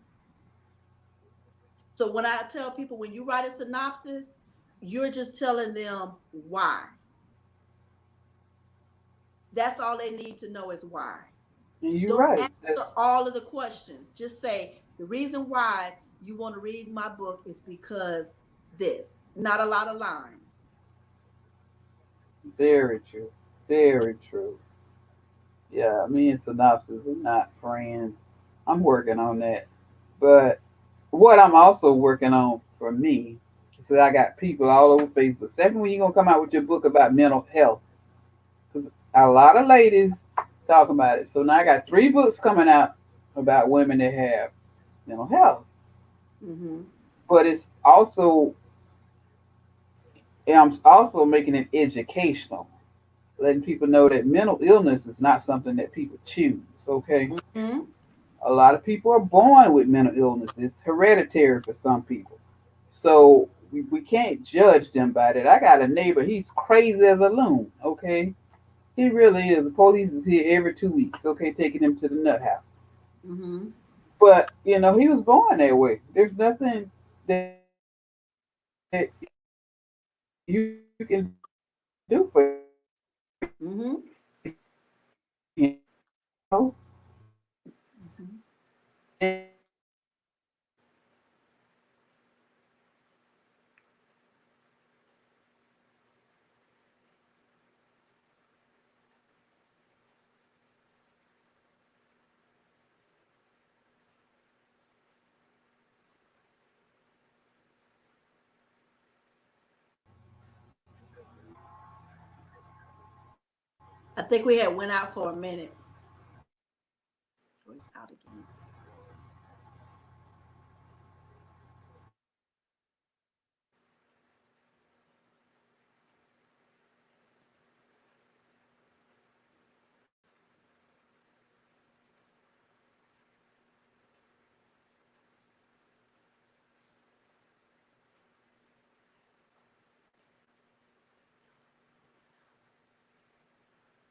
So when I tell people, when you write a synopsis, you're just telling them why. That's all they need to know is why. And you're Don't right. answer all of the questions. Just say the reason why you want to read my book is because this. Not a lot of lines. Very true. Very true. Yeah, me and synopsis are not friends. I'm working on that. But what I'm also working on for me, so I got people all over Facebook. Second, when you gonna come out with your book about mental health? Because a lot of ladies talk about it. So now I got 3 books coming out about women that have mental health. Mm-hmm. But I'm also making it educational, letting people know that mental illness is not something that people choose. Okay, Mm-hmm. a lot of people are born with mental illness. It's hereditary for some people. So we can't judge them by that. I got a neighbor, he's crazy as a loon, okay? He really is. The police is here every 2 weeks, okay, taking him to the nut house. Mm-hmm. But, he was born that way. There's nothing that you can do for him. Mm-hmm. Mm-hmm. I think we had went out for a minute. Oh, it's out again.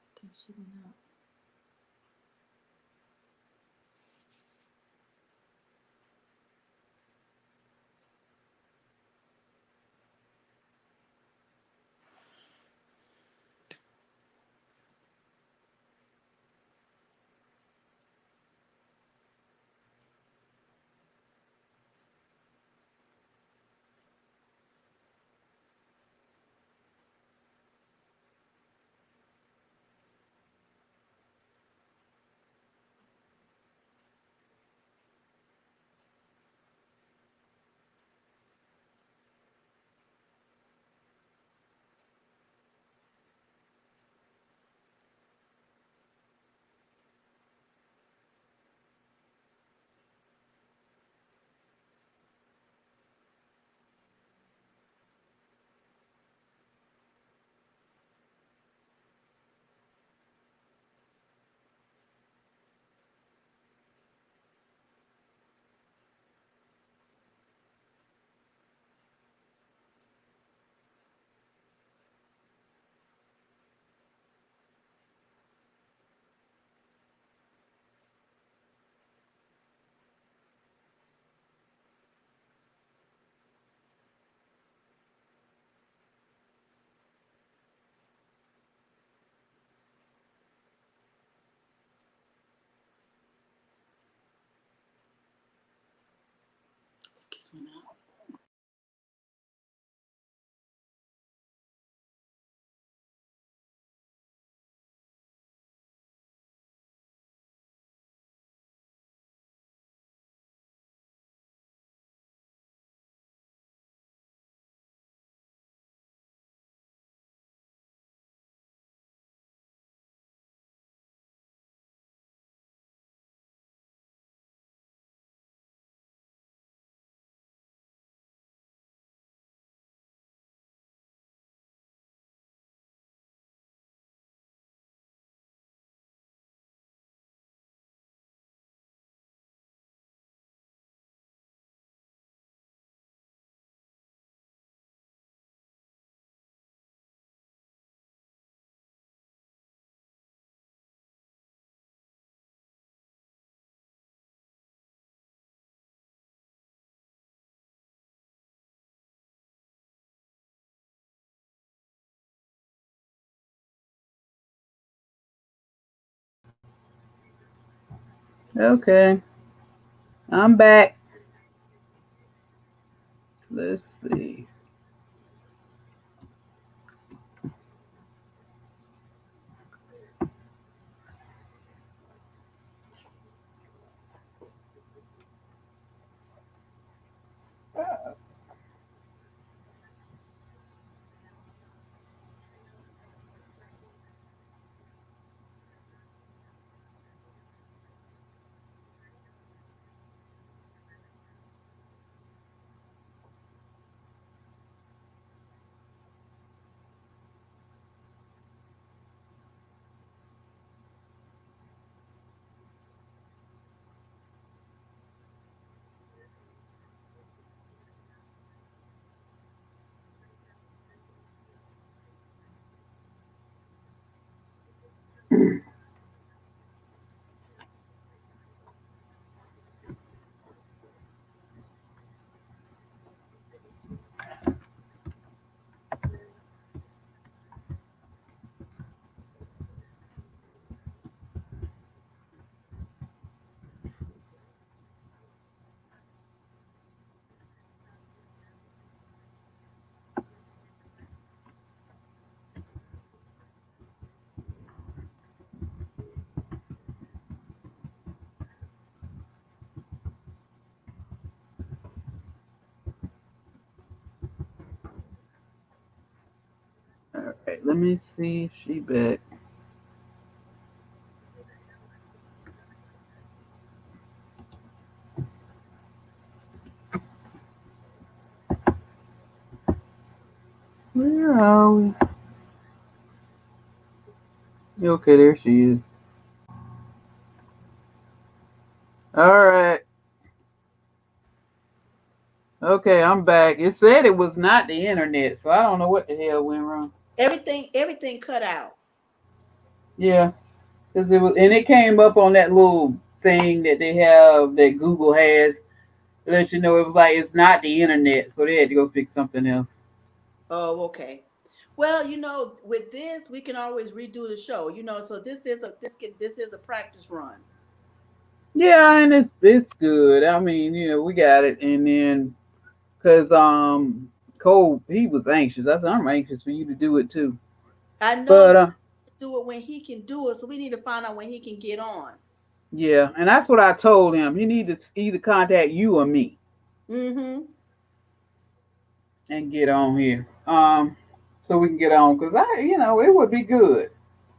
I think she went out. Okay, I'm back. Let's see. All right, let me see if she back. Where are we? Okay, there she is. All right. Okay, I'm back. It said it was not the internet, so I don't know what the hell went wrong. Everything cut out. Yeah, because it was, and it came up on that little thing that they have that Google has. It lets you know it was like it's not the internet, so they had to go fix something else. Oh, okay. Well, with this, we can always redo the show. So this is a practice run. Yeah, and it's good. I mean, we got it, and then because Cole he was anxious. I said I'm anxious for you to do it too. I know But so do it when he can do it, so we need to find out when he can get on. yeah, and that's what I told him. He needed to either contact you or me Mm-hmm. and get on here. So we can get on because it would be good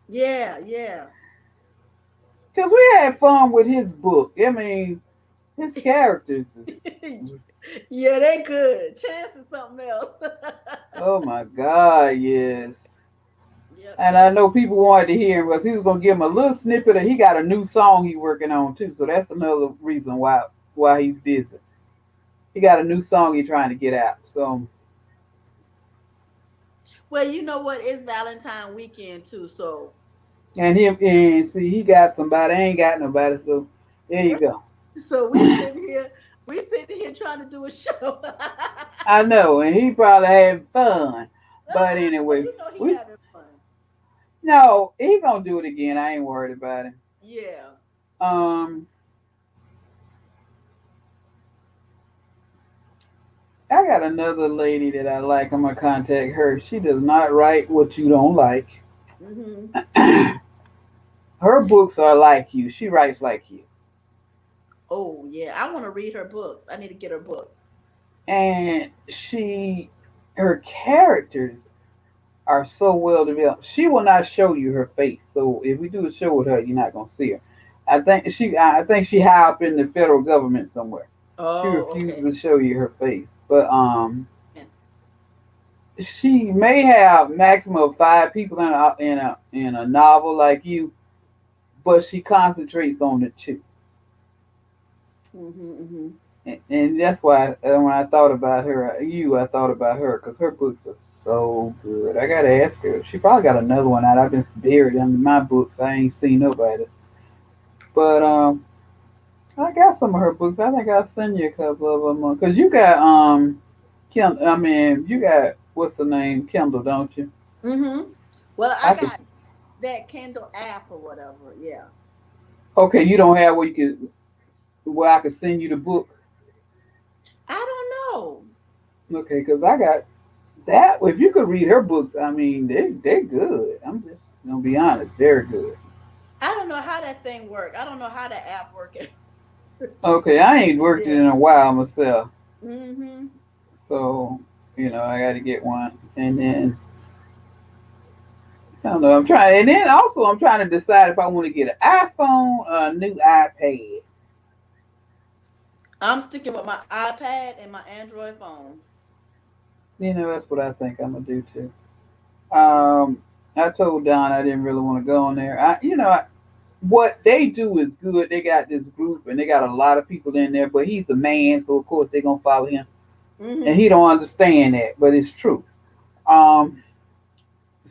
Yeah, yeah. because we had fun with his book. I mean, his characters is. Yeah, they good. Chance is something else. Oh my God, yes. Yep, And I Chance. know people wanted to hear him because he was gonna give him a little snippet of he got a new song he working on too. So that's another reason why he's busy. He got a new song he's trying to get out. So Well, you know what? It's Valentine weekend too, so and him and see he got somebody, I ain't got nobody, so there you go. so we sitting here trying to do a show. I know, and he probably had fun. But Well, anyway, he we having fun. no, he gonna do it again. I ain't worried about it. Yeah. Um I got another lady that I like. I'm gonna contact her. She does not write what you don't like. Mm-hmm. Her books are like you. She writes like you. Oh yeah, I want to read her books. I need to get her books. And her characters are so well developed. She will not show you her face. So if we do a show with her, you're not gonna see her. I think she high up in the federal government somewhere. She Oh, refuses okay. to show you her face. But Yeah. she may have maximum of 5 people in a novel like you, but she concentrates on the two. Mm-hmm, mm-hmm. And that's why when I thought about I thought about her because her books are so good. I gotta ask her. She probably got another one out. I've been buried under my books. I ain't seen nobody. But I got some of her books. I think I'll send you a couple of them because you got you got what's the name Kindle, don't you? Mm-hmm. Well, I I could. got that Kindle app or whatever. Yeah. Okay, you don't have where I could send you the book. I don't know. Okay, because I got that. If you could read her books, I mean, they're good. I'm just gonna be honest, they're good. I don't know how that thing work. I don't know how the app work. Okay, I ain't worked it Yeah. in a while myself, Mm-hmm. so I got to get one, and then I don't know. I'm trying, and then also I'm trying to decide if I want to get an iPhone or a new iPad. I'm sticking with my iPad and my Android phone. That's what I think I'm gonna do too. Um, I told Don I didn't really want to go on there. What they do is good. They got this group and they got a lot of people in there, but he's a man, so of course they're gonna follow him, and Mm-hmm. he don't understand that, but it's true. Um,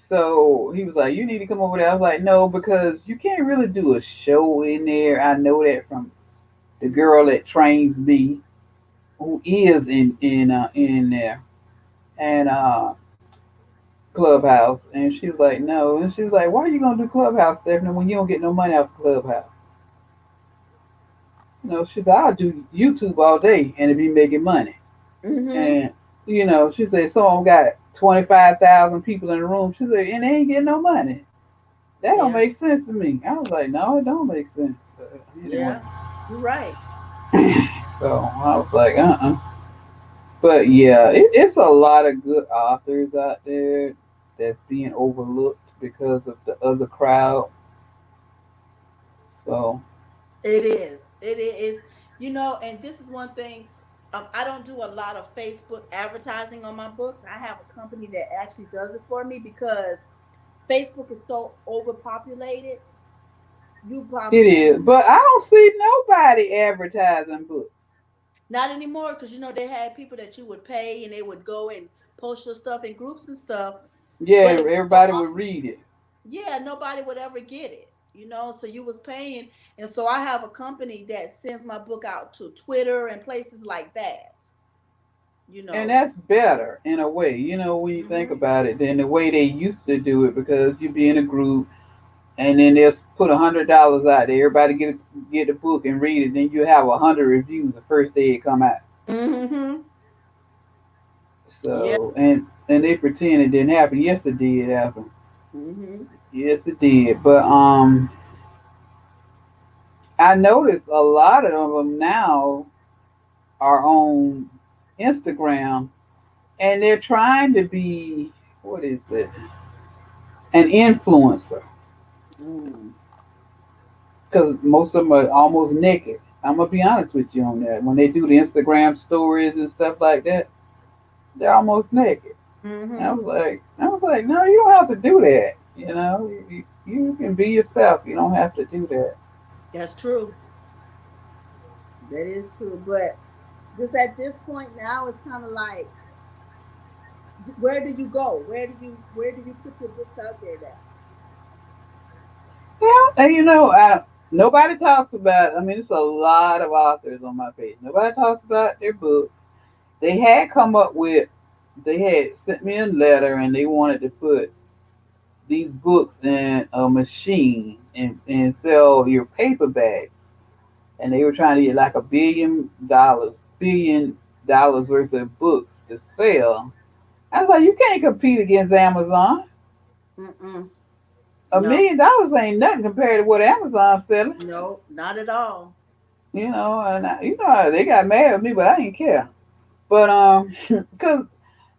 so he was like, "You need to come over there." I was like, "No, because you can't really do a show in there. I know that from the girl that trains me, who is in there and Clubhouse." And she was like, "No," and she was like, "Why are you gonna do Clubhouse, Stephanie, when you don't get no money off Clubhouse?" She said, "I'll do YouTube all day and it be making money." Mm-hmm. And she said, "Some of them got 25,000 people in the room." She said, "And they ain't getting no money. That don't Yeah. make sense to me." I was like, "No, it don't make sense." Anyway, Yeah. You're right. so I was like, But yeah, it's a lot of good authors out there that's being overlooked because of the other crowd. So It is. It is. And this is one thing. I don't do a lot of Facebook advertising on my books. I have a company that actually does it for me because Facebook is so overpopulated. You it probably is. But I don't see nobody advertising books. not anymore because they had people that you would pay and they would go and post your stuff in groups and stuff. Yeah, But it was so everybody would read it. yeah, nobody would ever get it. So you was paying, and so I have a company that sends my book out to Twitter and places like that. You And know. that's better in a way, when you think Mhm. about it, than the way they used to do it because you'd be in a group and then they'll put $100 out there. Everybody get the book and read it. Then you have 100 reviews the first day it come out. Mhm. Yeah. So and they pretend it didn't happen. Yes, it did happen. Mhm. Yes, it did. But I noticed a lot of them now are on Instagram and they're trying to be what is it? An influencer Mm. because most of them are almost naked. I'm gonna be honest with you on that. When they do the Instagram stories and stuff like that, they're almost naked. Mhm. I was like, no, you don't have to do that. You can be yourself. You don't have to do that. That's true. That is true. But just at this point now, it's kind of like, where do you go? Where do you put your books out there now? Yeah, and nobody talks about. I mean, it's a lot of authors on my page. Nobody talks about their books. They had come up with. They had sent me a letter, and they wanted to put these books in a machine and sell your paperbacks. And they were trying to get like $1 billion, billion dollars worth of books to sell. I was like, you can't compete against Amazon. Mm-mm. A No, million dollars ain't nothing compared to what Amazon's selling. no, not at all. And they got mad at me, but I didn't care. But because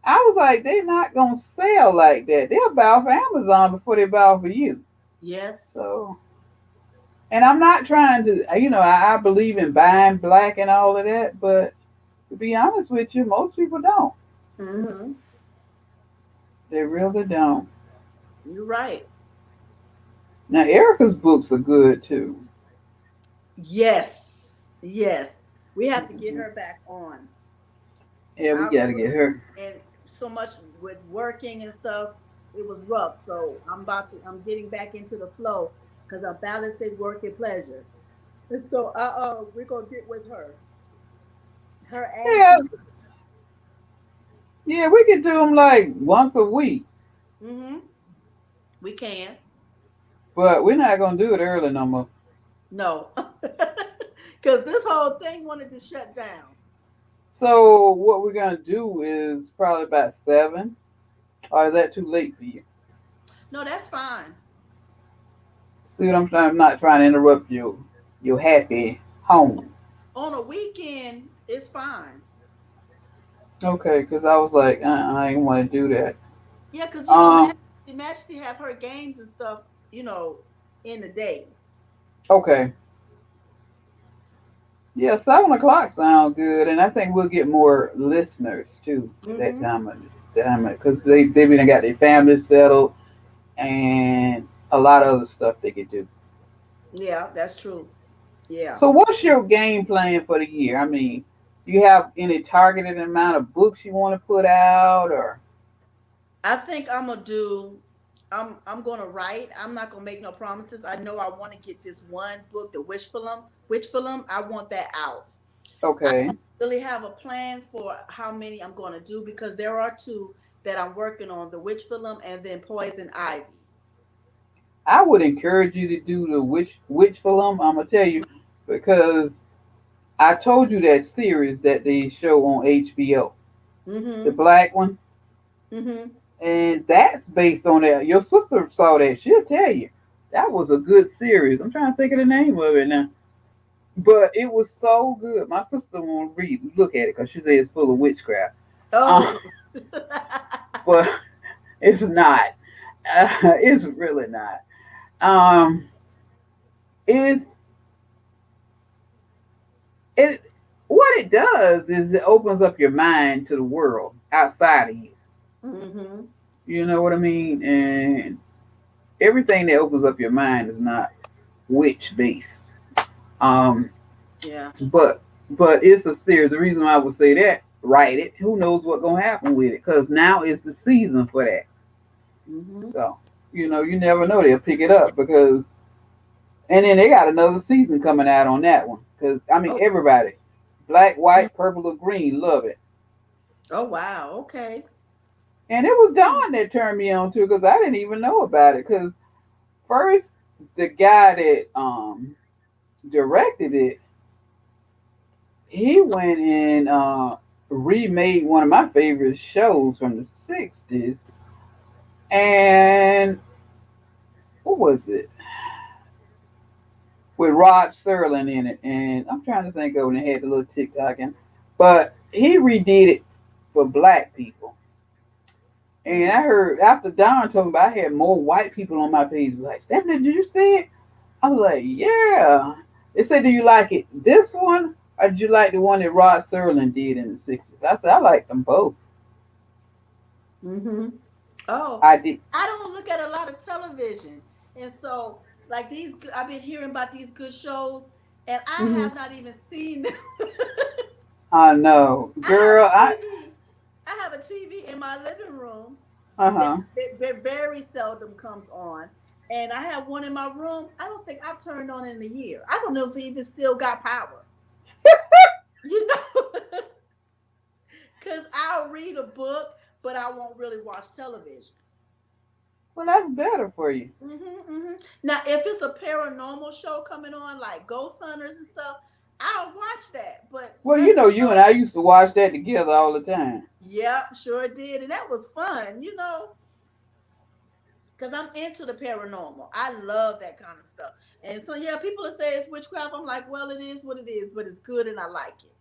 I was like, they're not gonna sell like that. They'll bow for Amazon before they bow for you. Yes. So, and I'm not trying to, I believe in buying black and all of that, but to be honest with you, most people don't. Mm-hmm. They really don't. You're right. Now, Erica's books are good too. Yes. Yes. We have to get her back on. Yeah, we I got to really get her. and so much with working and stuff, it was rough. So I'm getting back into the flow because I'm balancing work and pleasure. And so we're gonna get with her. Her and Yeah, T. yeah, we can do them like once a week, Mm-hmm. We can. but we're not gonna do it early no more. No. Because this whole thing wanted to shut down. So what we're gonna do is probably about 7. Or is that too late for you? No, that's fine. See what I'm trying? I'm not trying to interrupt your happy home. On a weekend, it's fine. Okay, because I was like, I ain't want to do that. Yeah, because Um, Majesty have her games and stuff, you know, in the day. okay, yeah, 7 o'clock sound good, and I think we'll get more listeners too that Mm-hmm. time because they been got their families settled and a lot of other stuff they could do. Yeah, that's true. Yeah. So, what's your game plan for the year? I mean, do you have any targeted amount of books you want to put out, or I think I'm gonna do. I'm gonna write. I'm not gonna make no promises. I know I want to get this one book, the Witch Film. I want that out. I okay? don't really have a plan for how many I'm gonna do because there are two that I'm working on: the Witch Film and then Poison Ivy. I would encourage you to do the witch film. I'm gonna tell you because I told you that series that they show on HBO, the Mm-hmm. black one, Mm-hmm. and that's based on that. Your sister saw that; she'll tell you that was a good series. I'm trying to think of the name of it now, but it was so good. My sister won't look at it because she says it's full of witchcraft. Uh, Oh. but it's not. It's really not. Um, it's it what it does is it opens up your mind to the world outside of you. Mm-hmm. You know what I mean? And everything that opens up your mind is not witch based. Um, Yeah. but it's a series. The reason why I would say that, write it. Who knows what's gonna happen with it? Because now is the season for that. Mm-hmm. So you never know they'll pick it up because, and then they got another season coming out on that one. Because I mean Oh. everybody, black, Mhm. white, purple, or green, love it. Oh wow. Okay. And it was Don that turned me on to it because I didn't even know about it. Because first, the guy that directed it, he went and remade one of my favorite shows from the '60s. And what was it? With Rod Serling in it. And I'm trying to think of when it had the little TikTok in. But he redid it for black people. And Mm. I heard after Don told me about it, I had more white people on my page like, Stephanie, did you see it? I was like, yeah. They said, do you like it this one or did you like the one that Rod Serling did in the '60s? I said, I like them both. Mm-hmm. Oh, I did. I don't look at a lot of television, and so like I've been hearing about these good shows, and I Hmm. have not even seen them. I know, I have girl. a TV. I have a TV in my living room Uh that, huh. that very seldom comes on, and I have one in my room. I don't think I've turned on in a year. I don't know if it even still got power. You know, because I'll read a book, but I won't really watch television. Well, that's better for you. Now, if it's a paranormal show coming on, like Ghost Hunters and stuff, I'll watch that. But Well, regular you and shows, I used to watch that together all the time. yep, sure did. And that was fun, because I'm into the paranormal. I love that kind of stuff. And so, yeah, people that say it's witchcraft, I'm like, well, it is what it is, but it's good and I like it.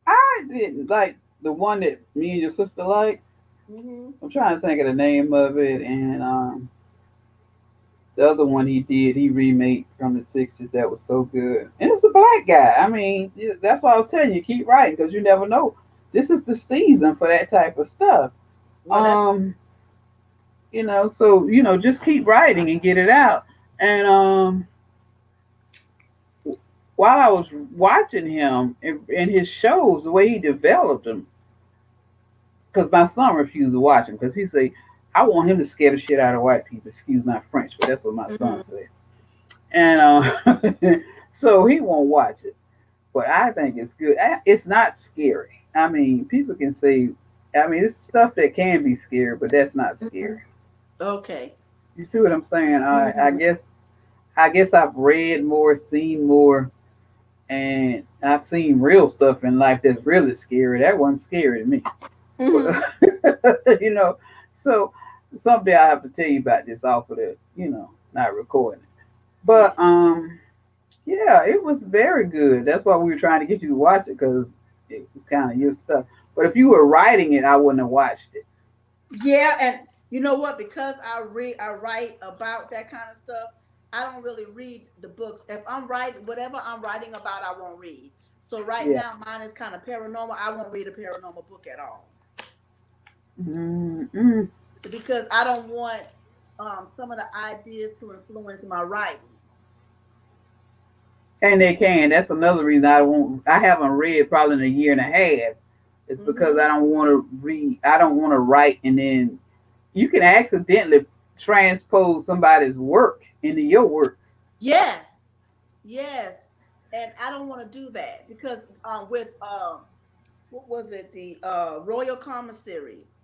I didn't like the one that me and your sister like. Hmm. I'm trying to think of the name of it, and the other one he did, he remade from the '60s. That was so good, and it's a black guy. I mean, that's why I was telling you, keep writing because you never know. This is the season for that type of stuff. Well, that, Um, so just keep writing and get it out. And while I was watching him in his shows, the way he developed them, because my son refused to watch him because he said, I want him to scare the shit out of white people. Excuse my French, but that's what my son mhm. said. And so he won't watch it. But I think it's good. It's not scary. I mean, people can say, I mean, it's stuff that can be scary, but that's not scary. Mhm. Okay. You see what I'm saying? I Hmm. guess I've read more, seen more, and I've seen real stuff in life that's really scary. That wasn't scary to me. Hmm. you know. So someday I have to tell you about this off of the, not recording it. Yeah. But yeah, it was very good. That's why we were trying to get you to watch it because it was kind of your stuff. But if you were writing it, I wouldn't have watched it. Yeah, and you know what? Because I write about that kind of stuff. I don't really read the books. If I'm writing whatever I'm writing about, I won't read. So right Yeah. now, mine is kind of paranormal. I won't read a paranormal book at all Mm-mm. because I don't want some of the ideas to influence my writing. And they can. That's another reason I won't. I haven't read probably in a year and a half. It's because Hmm. I don't want to read. I don't want to write, and then you can accidentally transpose somebody's work into your work. Yes, yes, and I don't want to do that because with what was it, the Royal Commissaries?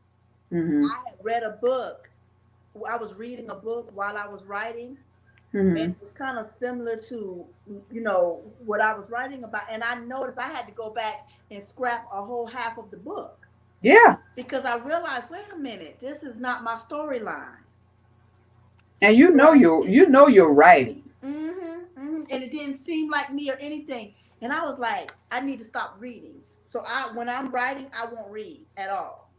Hmm. I had read a book. I was reading a book while I was writing, and Hmm. it was kind of similar to what I was writing about. And I noticed I had to go back and scrap a whole half of the book Yeah, because I realized, wait a minute, this is not my storyline. and So I did. you know you're writing. And it didn't seem like me or anything. And I was like, I need to stop reading. So when I'm writing, I won't read at all,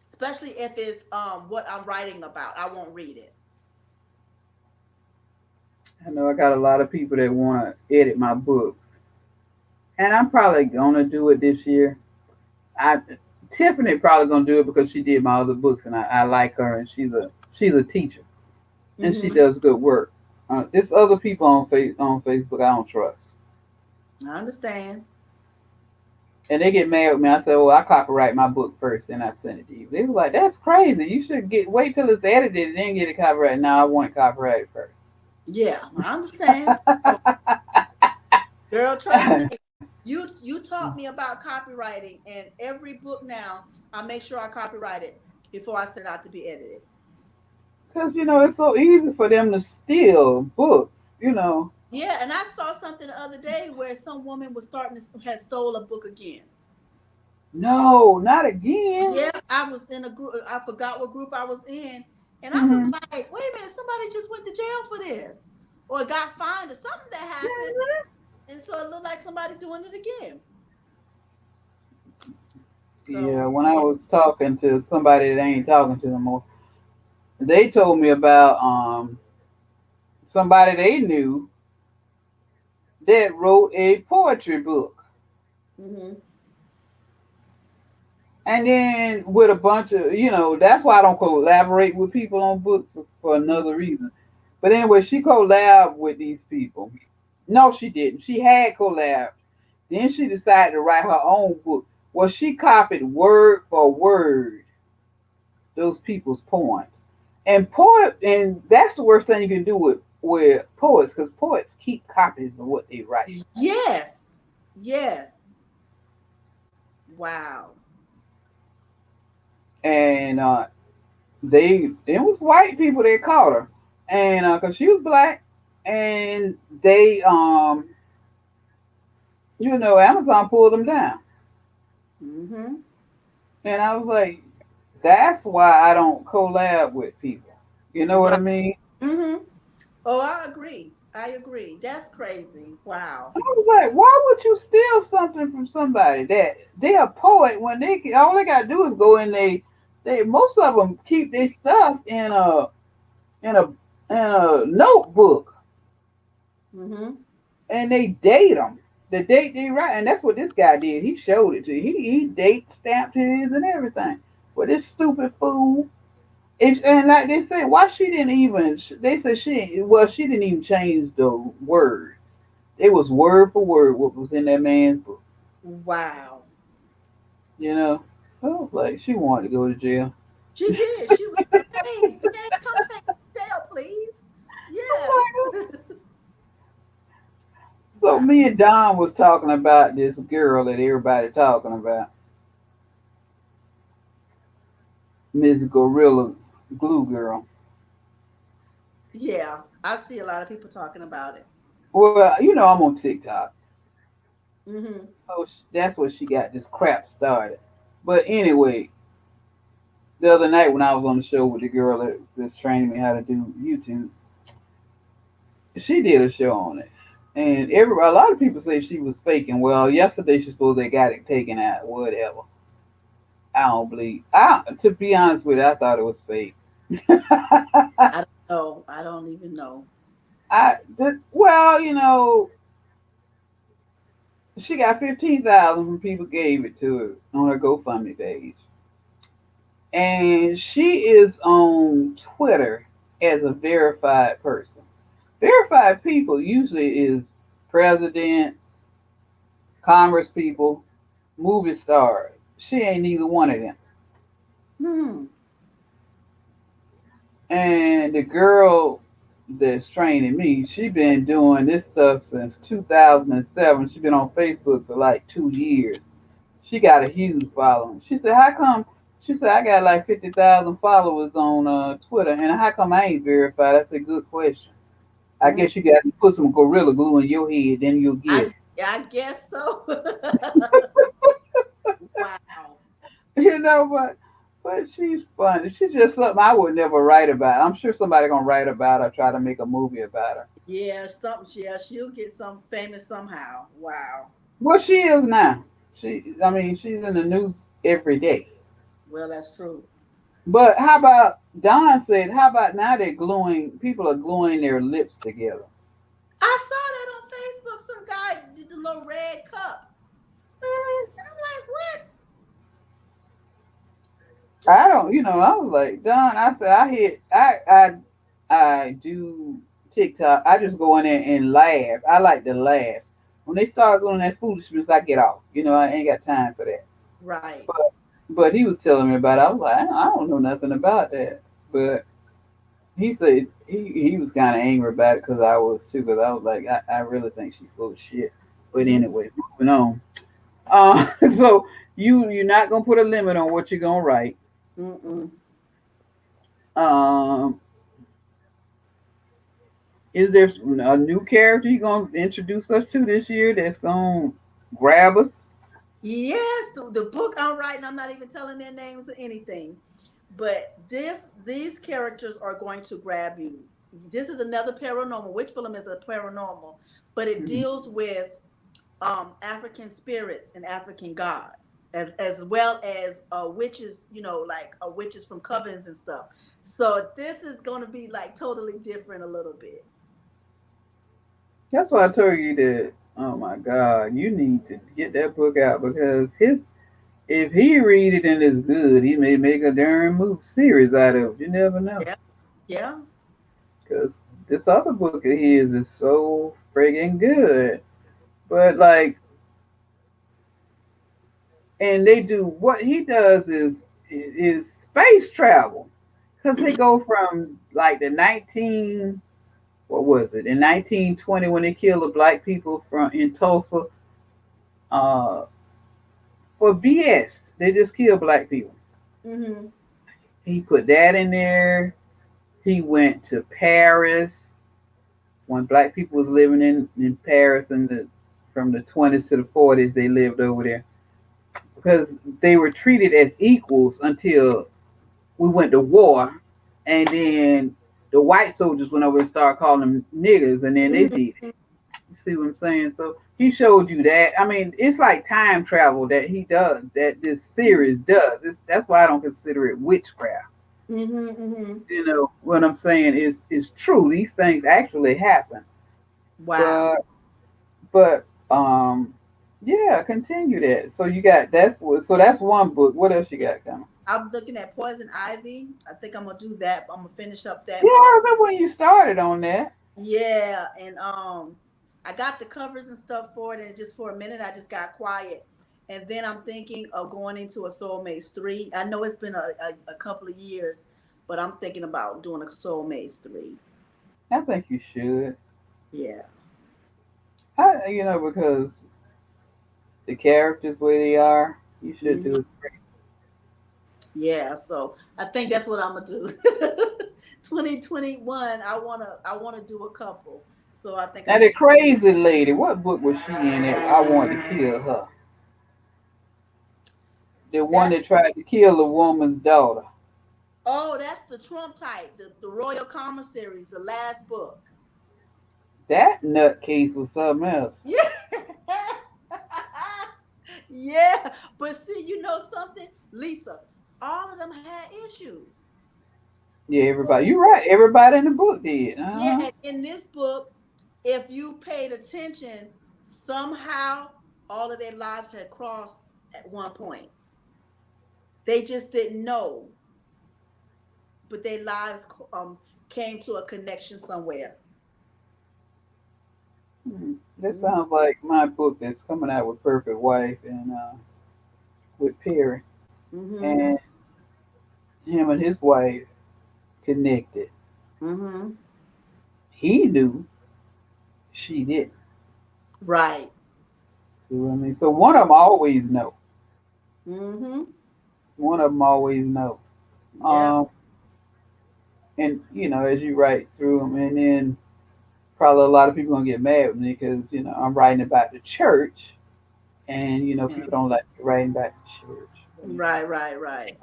especially if it's what I'm writing about. I won't read it. I know I got a lot of people that want to edit my books, and I'm probably gonna do it this year. I Tiffany probably gonna do it because she did my other books, and I like her, and she's a teacher, and she Hmm. does good work. There's other people on Facebook I don't trust, I understand. and they get mad with me. I say, "Well, I copyright my book first, and I send it to you." They was like, "That's crazy. You should wait till it's edited and then get it copyrighted." Now I want it copyrighted first. Yeah, I understand. Oh, girl, trust me. You taught me about copywriting, and every book now I make sure I copyright it before I send it out to be edited. Because it's so easy for them to steal books. Yeah, and I saw something the other day where some woman was starting to had stole a book again. No, not again. Yeah, I was in a group. I forgot what group I was in, and I was Hmm. like, "Wait a minute, somebody just went to jail for this, or got fined, or something that happened." And so it looked like somebody doing it again. Yeah, So when I yeah. was talking to somebody that I ain't talking to no more, they told me about somebody they knew that wrote a poetry book. Hmm. And then with a bunch of, that's why I don't collaborate with people on books for another reason. But anyway, she collabed with these people. No, she didn't. She had collabed. Then she decided to write her own book. Well, she copied word for word those people's poems. And that's the worst thing you can do with poets, because poets keep copies of what they write. Yes, yes. Wow. And it was white people that caught her, and because she was black, and they Amazon pulled them down. Mm-hmm. And I was like, that's why I don't collab with people. You know what I Right. mean? Mm-hmm. Oh, I agree. I agree. That's crazy. Wow. I was like, why would you steal something from somebody that they're a poet when all they gotta do is go in they most of them keep their stuff in a in a notebook Mm-hmm. and they date them. The date they write, and that's what this guy did. He showed it to you. He date stamped his and everything. But this stupid fool, and like they said, why she didn't even? They said she didn't even change the words. It was word for word what was in that man's book. Wow. You know, I was like, she wanted to go to jail. She did. She was like, hey, hey, come take me to jail, please. Yeah. So me and Don was talking about this girl that everybody talking about, Miss Gorilla Glue Girl. Yeah. I see a lot of people talking about it. Well, I'm on TikTok, Mm-hmm. so that's where she got this crap started. But anyway, the other night when I was on the show with the girl that's training me how to do YouTube, she did a show on it, and a lot of people say she was faking. Well, yesterday she supposed they got it taken out, whatever. I don't believe. To be honest with you, I thought it was fake. I don't know. I don't even know. Well, she got 15,000 from people gave it to her on her GoFundMe page, and she is on Twitter as a verified person. Verified people usually is presidents, Congress people, movie stars. She ain't neither one of them. Hmm. And the girl that's training me, she been doing this stuff since 2007. She been on Facebook for like 2 years. She got a huge following. She said, "How come?" She said, "I got like 50,000 followers on Twitter, and how come I ain't verified?" I said, "Good question. I Mm. guess you got to put some gorilla glue in your head, then you'll get I it." I guess so. Wow. But she's funny. She's just something I would never write about. I'm sure somebody gonna write about her, try to make a movie about her. Yeah, something. Yeah, she'll get some famous somehow. Wow. Well, she is now. I mean, she's in the news every day. Well, that's true. But how about Don said? How about now they're gluing? People are gluing their lips together. I saw that on Facebook. Some guy did the little red cup. And I'm like, what? I don't. I was like Don. I said I hit. I do TikTok. I just go in there and laugh. I like to laugh. When they start doing that foolishness, I get off. I ain't got time for that. Right. But he was telling me about it. I was like, I don't know nothing about that. But he said he was kind of angry about it because I was too. Because I was like, I really think she's full of shit. But Mm-hmm. anyway, moving on. So you're not gonna put a limit on what you're gonna write. Mm-mm. Um, is there a new character you're gonna introduce us to this year that's gonna grab us? Yes, the book I'm writing, I'm not even telling their names or anything. But these characters are going to grab you. This is another paranormal. Witch film is a paranormal, but it Mhm. deals with African spirits and African gods, as well as witches, like witches from covens and stuff. So this is going to be like totally different a little bit. That's why I told you that. Oh my God, you need to get that book out because his if he read it and it's good, he may make a darn move series out of it. You never know. Yeah, yeah. Because this other book of his is so friggin' good. But like, and they do what he does is space travel. Because they go from like the 19 what was it in 1920 when they killed the black people from in Tulsa uh, for BS. They just killed black people. Mm-hmm. He put that in there. He went to Paris when black people was living in Paris in the from the 20s to the 40s. They lived over there because they were treated as equals until we went to war, and then the white soldiers went over and started calling them niggers, and then they did it. You see what I'm saying? So he showed you that. I mean, it's like time travel that he does, that this series does. That's why I don't consider it witchcraft. Mm-hmm, mm-hmm. You know what I'm saying is true. These things actually happen. Wow. But yeah, continue that. So you got that's one book. What else you Yeah, got coming? I'm looking at Poison Ivy. I think I'm gonna do that. I'm gonna finish up Yeah, that book. I remember when you started on that. Yeah, and I got the covers and stuff for it, and just for a minute I just got quiet. And then I'm thinking of going into a Soulmates 3. I know it's been a couple of years, but I'm thinking about doing a Soulmates 3. I think you should. Yeah. Because the characters where they are, you should Hmm. do it. Yeah, so I think that's what I'm gonna do. 2021, I wanna do a couple. So I think Now I'm the gonna. crazy lady, what book was she in that I wanted to kill her? The one That that tried to kill a woman's daughter. Oh, that's the Trump type, the Royal Commissaries, the last book. That nutcase was something else. Yeah. Yeah. But see, you know something, Lisa, all of them had issues. Yeah, And everybody. You're right. Everybody in the book did. yeah, Uh-huh. and in this book, if you paid attention, somehow all of their lives had crossed at one point. They just didn't know, but their lives came to a connection somewhere. That sounds like my book that's coming out with Perfect Wife and with Perry. Mm-hmm. And him and his wife connected. Mm-hmm. He knew, she didn't. Right. See what I mean? So one of them always know. Mm-hmm. One of them always know. Yeah. Um, and as you write through them, and then probably a lot of people gonna get mad with me because I'm writing about the church, and people don't like writing about the church. Right, right, right.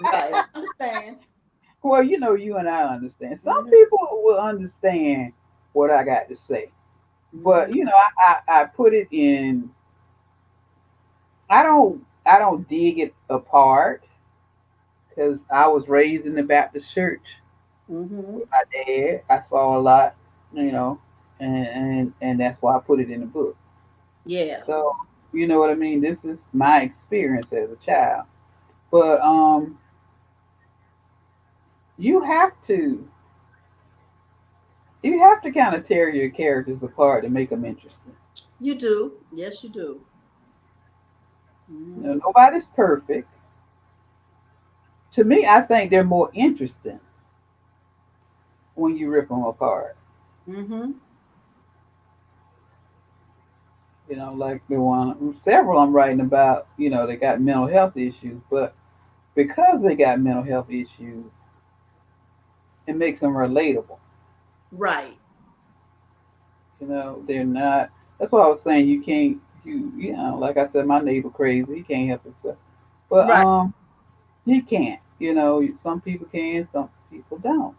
Right. I understand. Well, you and I understand. Some Mm-hmm. people will understand what I got to say, but Mm-hmm. I put it in. I don't dig it apart because I was raised in the Baptist church Mm-hmm. with my dad. I saw a lot, you know, and that's why I put it in the book. Yeah. So you know what I mean. This is my experience as a child, but you have to you have to kind of tear your characters apart to make them interesting. You do. Yes, you do. Mm-hmm. Nobody's perfect. To me, I think they're more interesting when you rip them apart. Mm-hmm. Like the one, several I'm writing about, they got mental health issues, but because they got mental health issues, it makes them relatable. Right. They're not. That's what I was saying. You can't. Like I said, my neighbor crazy. He can't help himself, but Right. he can't. Some people can, some people don't.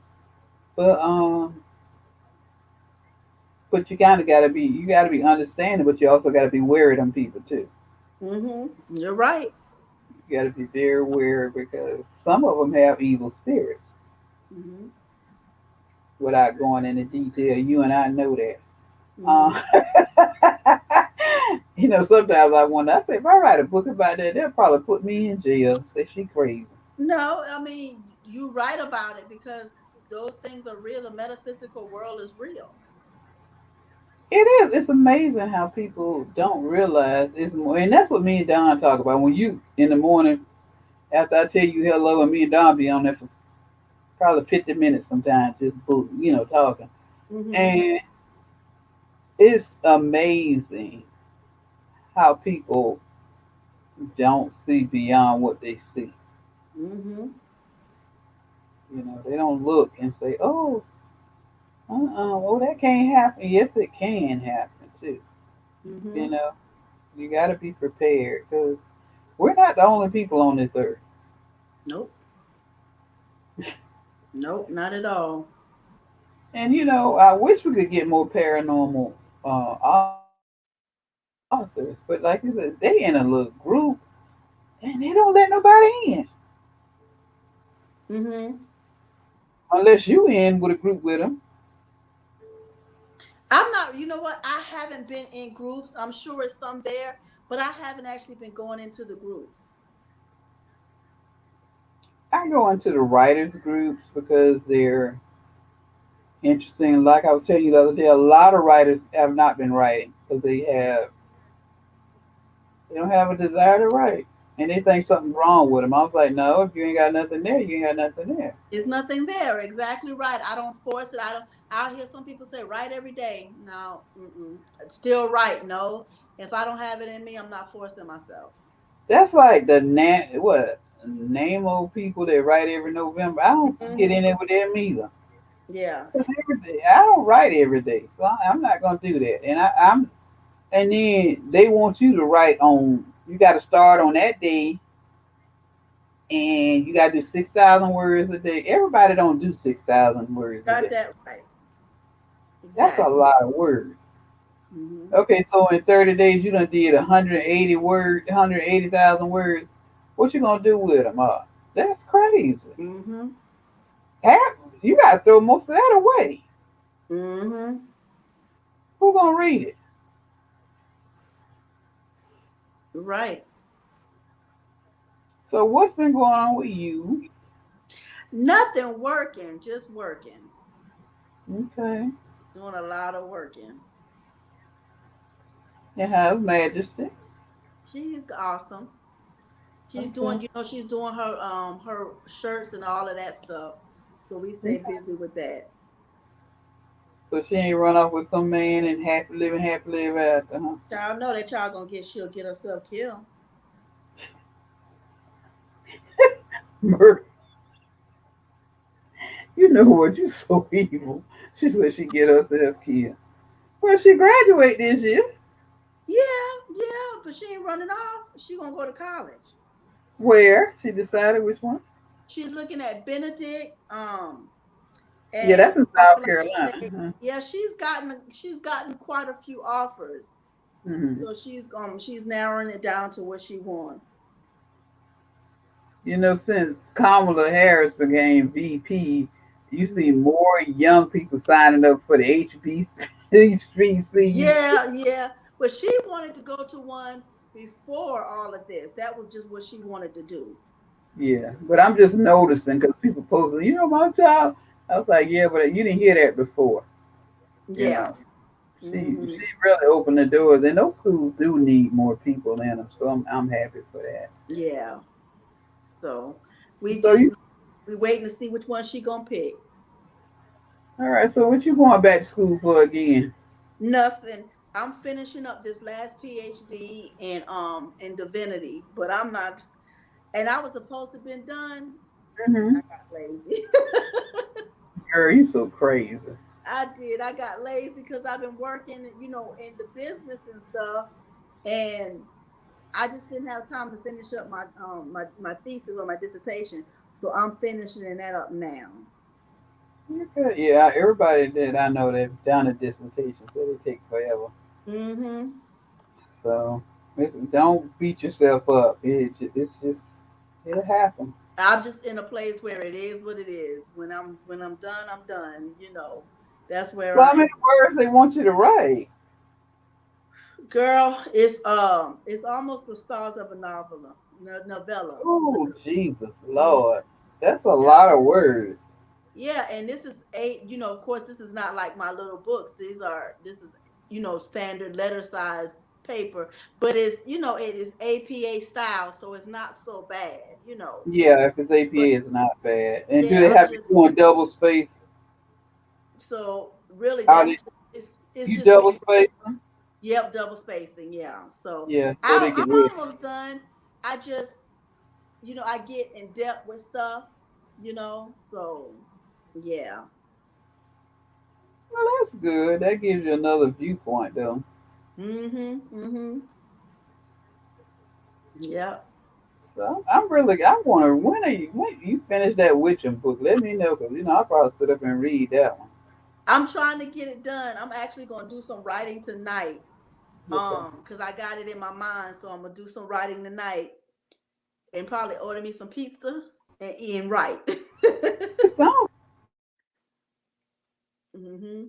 But you gotta be understanding, but you also gotta be wary of them people too. Mm-hmm. You're right. You gotta be very wary because some of them have evil spirits. Mm-hmm. Without going into detail, you and I know that. Mm-hmm. Uh, sometimes I wonder. I say, if I write a book about that, they'll probably put me in jail. Say she crazy. No, I mean, you're right about it because those things are real. The metaphysical world is real. It is. It's amazing how people don't realize it's more, and that's what me and Don talk about. When you in the morning after I tell you hello, and me and Don be on there for probably 50 minutes sometimes, just talking, Mm-hmm. and it's amazing how people don't see beyond what they see. Mm-hmm. They don't look and say, "Oh, well, that can't happen." Yes, it can happen too. You Mm-hmm. know, you got to be prepared because we're not the only people on this earth. Nope. Nope, not at all. And I wish we could get more paranormal authors, but like I said, they in a little group and they don't let nobody in Mm-hmm. unless you in with a group with them. I'm not, you know what? I haven't been in groups. I'm sure it's some there, but I haven't actually been going into the groups. I go into the writers groups because they're interesting. Like I was telling you the other day, a lot of writers have not been writing because they don't have a desire to write, and they think something's wrong with them. I was like, no, if you ain't got nothing there, you ain't got nothing there. There's nothing there. Exactly right. I don't force it. I don't. I'll hear some people say write every day. No, mm-mm. Still write. No, if I don't have it in me, I'm not forcing myself. That's like the what name of people that write every November. I don't get Hmm. in there with them either. Yeah. 'Cause every day, I don't write every day, so I'm not gonna do that. And then they want you to write on. You got to start on that day, and you got to do 6,000 words a day. Everybody don't do 6,000 words a Got day. that right. That's a Exactly. lot of words. Hmm. Okay, so in 30 days you done did 180 words, 180,000 words. What you gonna do with them? That's crazy. Hmm. Half, you gotta throw most of that away. Hmm. Who gonna read it? Right. So what's been going on with you? Nothing working. Just working. Okay. Doing a lot of working. You have Majesty. She's awesome. She's doing, Okay. she's doing her shirts and all of that stuff. So we stay Okay. busy with that. So she ain't run off with some man and happy live after, huh? Child know that child gonna she'll get herself killed. Murder. You know what? You so evil. She said she get herself killed. Well, she graduate this year. Yeah, yeah, but she ain't running off. She gonna go to college. Where? She decided which one? She's looking at Benedict, Yeah, and that's in I South would like to say, Carolina. yeah, she's gotten quite a few offers. Hmm. So she's narrowing it down to what she wants. Since Kamala Harris became VP, you see more young people signing up for the HBCUs. Yeah, yeah. But she wanted to go to one before all of this. That was just what she wanted to do. Yeah, but I'm just noticing because people posting, my child. I was like, yeah, but you didn't hear that before. You Yeah. know, she Hmm. really opened the doors, and those schools do need more people in them. So I'm happy for that. Yeah. So we So just you we waiting to see which one she gonna pick. all right? So what you going back to school for again? Nothing. I'm finishing up this last PhD in divinity, but I'm not. And I was supposed to have been done. I Hmm. got lazy. Girl, you so crazy. I did. I got lazy because I've been working, in the business and stuff, and I just didn't have time to finish up my thesis or my dissertation. So I'm finishing that up now. You good? Yeah, everybody that I know they've done a dissertation, so they take forever. Mm-hmm. So don't beat yourself up. It's just it'll happen. I'm just in a place where it is what it is. When I'm done, I'm done. That's where So I how am. many words they want you to write? Girl, it's almost the size of a novella. Oh, Jesus, Lord, that's a Yeah. lot of words. Yeah, and this is of course this is not like my little books. This is standard letter size paper, but it is APA style, so it's not so bad. Yeah, if it's But APA, it's not bad. And do yeah, they I'm have you just doing double space? so really Are they, it's you just double spacing? yep, double spacing, yeah. So Yeah, so they I'm can read. almost done. I just I get in depth with stuff, so yeah. Well, that's good. That gives you another viewpoint, though. Mm-hmm. Mm-hmm. Yep. So I'm wondering when you finish that witching book, let me know, because I'll probably sit up and read that one. I'm trying to get it done. I'm actually gonna do some writing tonight. Okay. Because I got it in my mind, so I'm gonna do some writing tonight and probably order me some pizza and eat and write. It sounds Mm-hmm.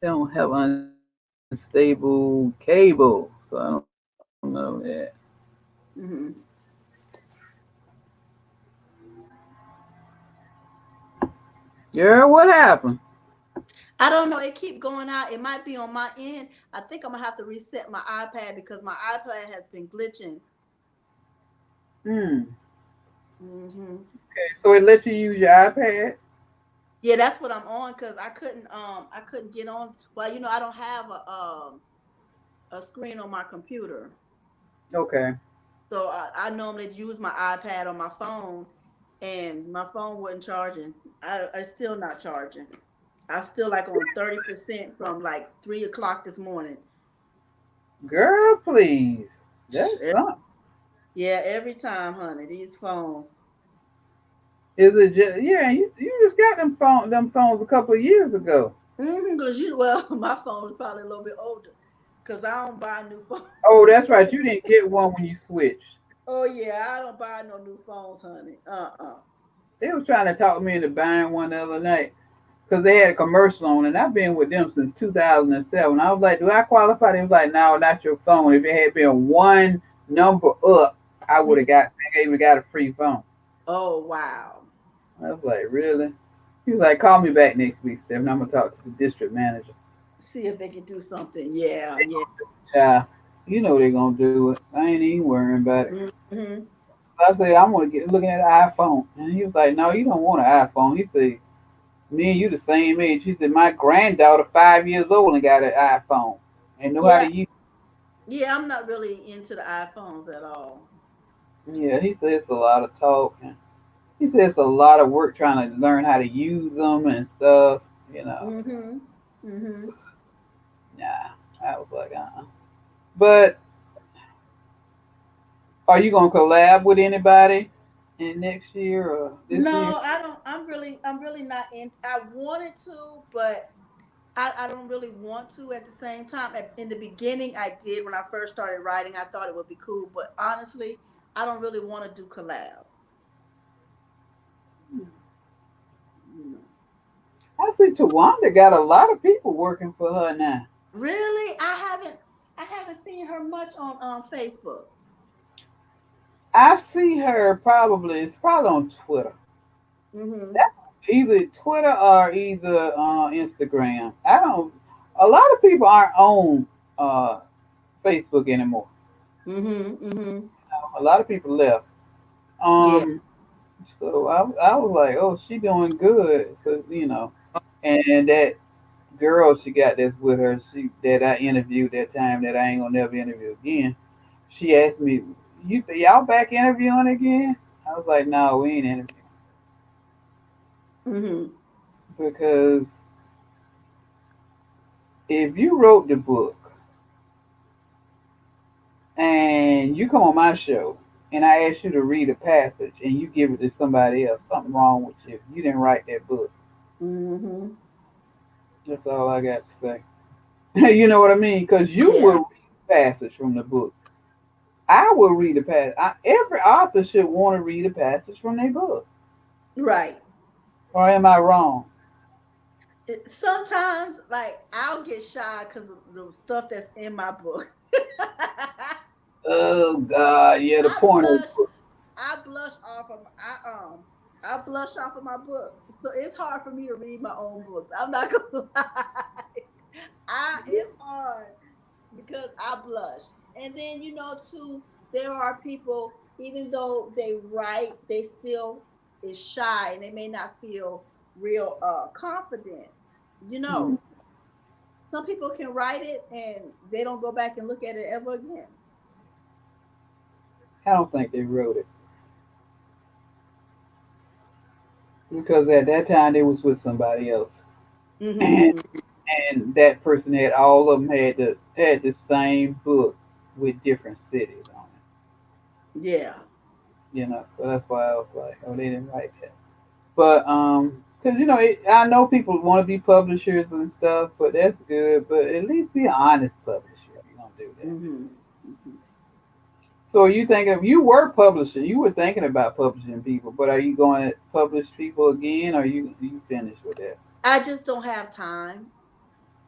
they don't have unstable cable, so I don't know that. Mm-hmm. Girl, what happened? I don't know. It keep going out. It might be on my end. I think I'm gonna have to reset my iPad because my iPad has been glitching. Hmm. Mm-hmm. Okay, so it lets you use your iPad? Yeah, that's what I'm on because I couldn't get on. Well, I don't have a screen on my computer, Okay. so I normally use my iPad on my phone, and my phone wasn't charging. I still not charging. I'm still like on 30% from like 3 o'clock this morning. Girl, please. That's Eh, something. Yeah, every time, honey, these phones. Is it just yeah, you just got them phones a couple of years ago. Because well, my phone is probably a little bit older because I don't buy new phones. Oh, that's right. You didn't get one when you switched. Oh yeah, I don't buy no new phones, honey. They was trying to talk me into buying one the other night because they had a commercial on, and I've been with them since 2007. I was like, "Do I qualify?" They was like, "No, not your phone. If it had been one number up, I would Mm. have got. I would have got a free phone." Oh wow. I was like, "Really?" He was like, "Call me back next week, Steph, and I'm gonna talk to the district manager." See if they can do something. Yeah, yeah. Yeah, they're gonna do it. I ain't even worrying about it. Mm-hmm. I said, I'm gonna get looking at an iPhone. And he was like, No, you don't want an iPhone. He said, Me and you the same age. He said, My granddaughter 5 years old and got an iPhone and know how Yeah, to use yeah. I'm not really into the iPhones at all. it. Yeah, he said it's a lot of talking. He said it's a lot of work trying to learn how to use them and stuff, you know. Mm-hmm. Mm-hmm. Nah. I was like, But are you gonna collab with anybody in next year or this year? No, I don't. I'm really not in. I wanted to, but I don't really want to at the same time. In the beginning, I did when I first started writing. I thought it would be cool, but honestly, I don't really want to do collabs. You know. I see Tawanda got a lot of people working for her now. Really, I haven't seen her much on Facebook. I see her it's probably on Twitter. Mm-hmm. That's either Twitter or either Instagram. I don't. A lot of people aren't on uh, Facebook anymore. Mm-hmm. Mm-hmm. A lot of people left. Yeah. Um, so I was like, oh, she doing good. So and that girl she got that's with her, she that I interviewed that time that I ain't gonna never interview again. She asked me, y'all back interviewing again? I was like, no, we ain't interviewing Mm-hmm. because if you wrote the book and you come on my show and I ask you to read a passage and you give it to somebody else, something wrong with you. You didn't write that book. Mm-hmm. That's all I got to say. You know what I mean? Because you Yeah. will read a passage from the book. I will read a passage. Every author should want to read a passage from their book. Right. Or am I wrong? Sometimes, like, I'll get shy because of the stuff that's in my book. Oh God, yeah, the I porno blush. book. I blush off of I blush off of my books, so it's hard for me to read my own books. I'm not gonna lie. It's hard because I blush, and then too, there are people even though they write, they still is shy and they may not feel real confident. You Mhm. know, some people can write it and they don't go back and look at it ever again. I don't think they wrote it because at that time they was with somebody else, and, Mm-hmm. and that person had all of them had the same book with different cities on it. Yeah. So that's why I was like, oh, they didn't write that. But because I know people want to be publishers and stuff, but that's good. But at least be an honest publisher if you're gonna do that. Mm-hmm. Mm-hmm. So you think if you were publishing, you were thinking about publishing people, but are you going to publish people again, or you finished with that? I just don't have time,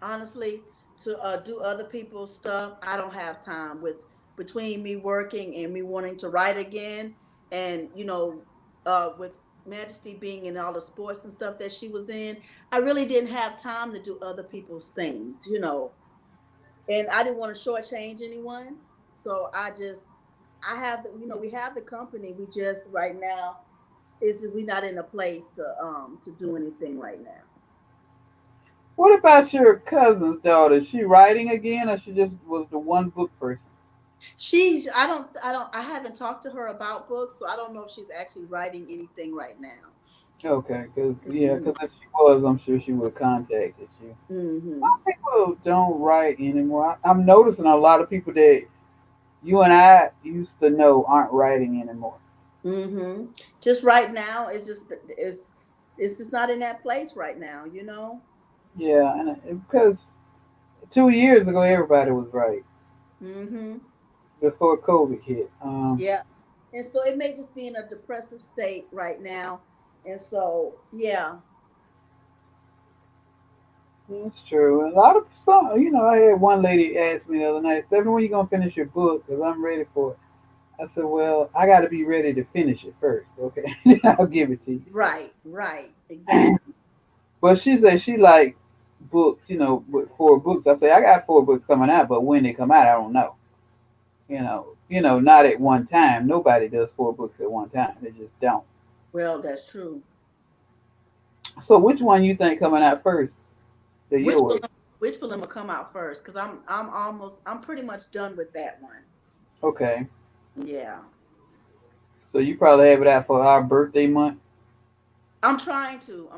honestly, to do other people's stuff. I don't have time with between me working and me wanting to write again, and with Majesty being in all the sports and stuff that she was in, I really didn't have time to do other people's things. And I didn't want to shortchange anyone. So I have we have the company. We just right now is we not in a place to do anything right now. What about your cousin's daughter? Is she writing again, or she just was the one book person? I haven't talked to her about books, so I don't know if she's actually writing anything right now. Okay, because Mm-hmm. if she was, I'm sure she would have contacted you. Mm-hmm. People don't write anymore. I'm noticing a lot of people that you and I used to know aren't writing anymore. Mm-hmm. Just right now, it's just not in that place right now. Yeah, and because 2 years ago everybody was right Mm-hmm. before COVID hit. Yeah. And so it may just be in a depressive state right now. And so, yeah. That's true. A lot of I had one lady ask me the other night, "Seven, when you gonna finish your book? Because I'm ready for it." I said, "Well, I got to be ready to finish it first, okay? Then I'll give it to Right, right, you." exactly. But she said she like books, with 4 books. I said I got 4 books coming out, but when they come out, I don't know. Not at one time. Nobody does 4 books at one time. They just don't. Well, that's true. So which one you think coming out first? The Which yours. film which film will come out first? Because I'm pretty much done with that one. Okay. Yeah. So you probably have it out for our birthday month. I'm trying to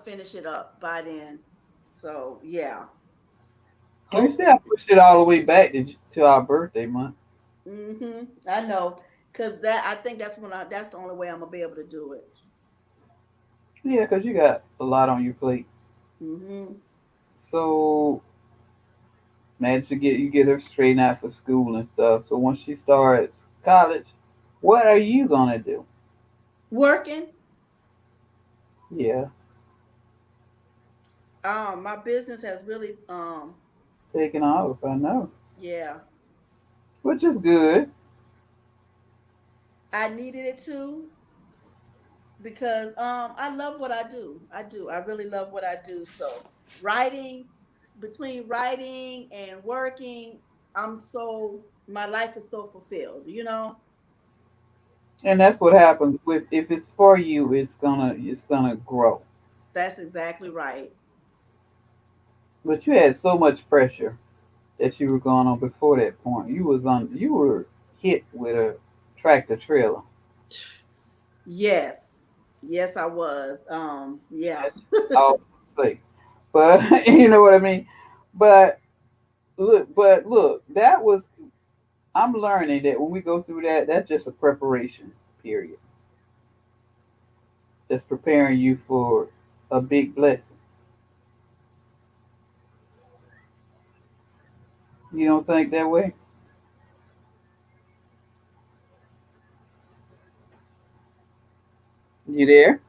finish it up by then. So yeah. We Hopefully. still push it all the way back to our birthday month. I know. Cause that I think that's the only way I'm gonna be able to do it. Yeah, because you got a lot on your plate. Mm-hmm. So manage to get her straightened out for school and stuff. So once she starts college, what are you gonna do? Working. Yeah, My business has really taking off. I know, yeah. which is good. I needed it too because I love what I do. I do. I really love what I do. So writing, between writing and working, my life is so fulfilled. And that's what happens with if it's for you, it's gonna grow. That's exactly right. But you had so much pressure that you were going on before that point. You were hit with a tractor trailer. Yes. Yes, I was. Yeah. That's all I say. But you know what I mean. But look, that was. I'm learning that when we go through that, that's just a preparation period. That's preparing you for a big blessing. You don't think that way? You there?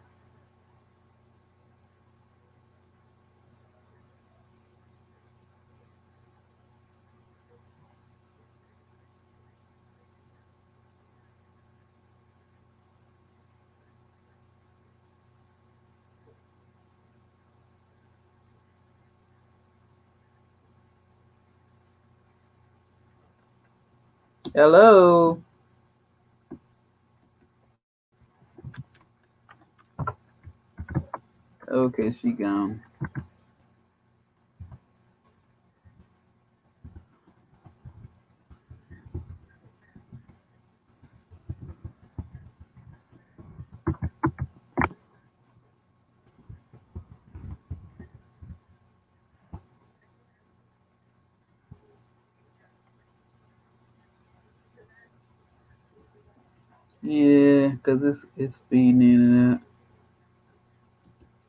Hello. Okay, she gone. Yeah, 'cause it's feeding in and out.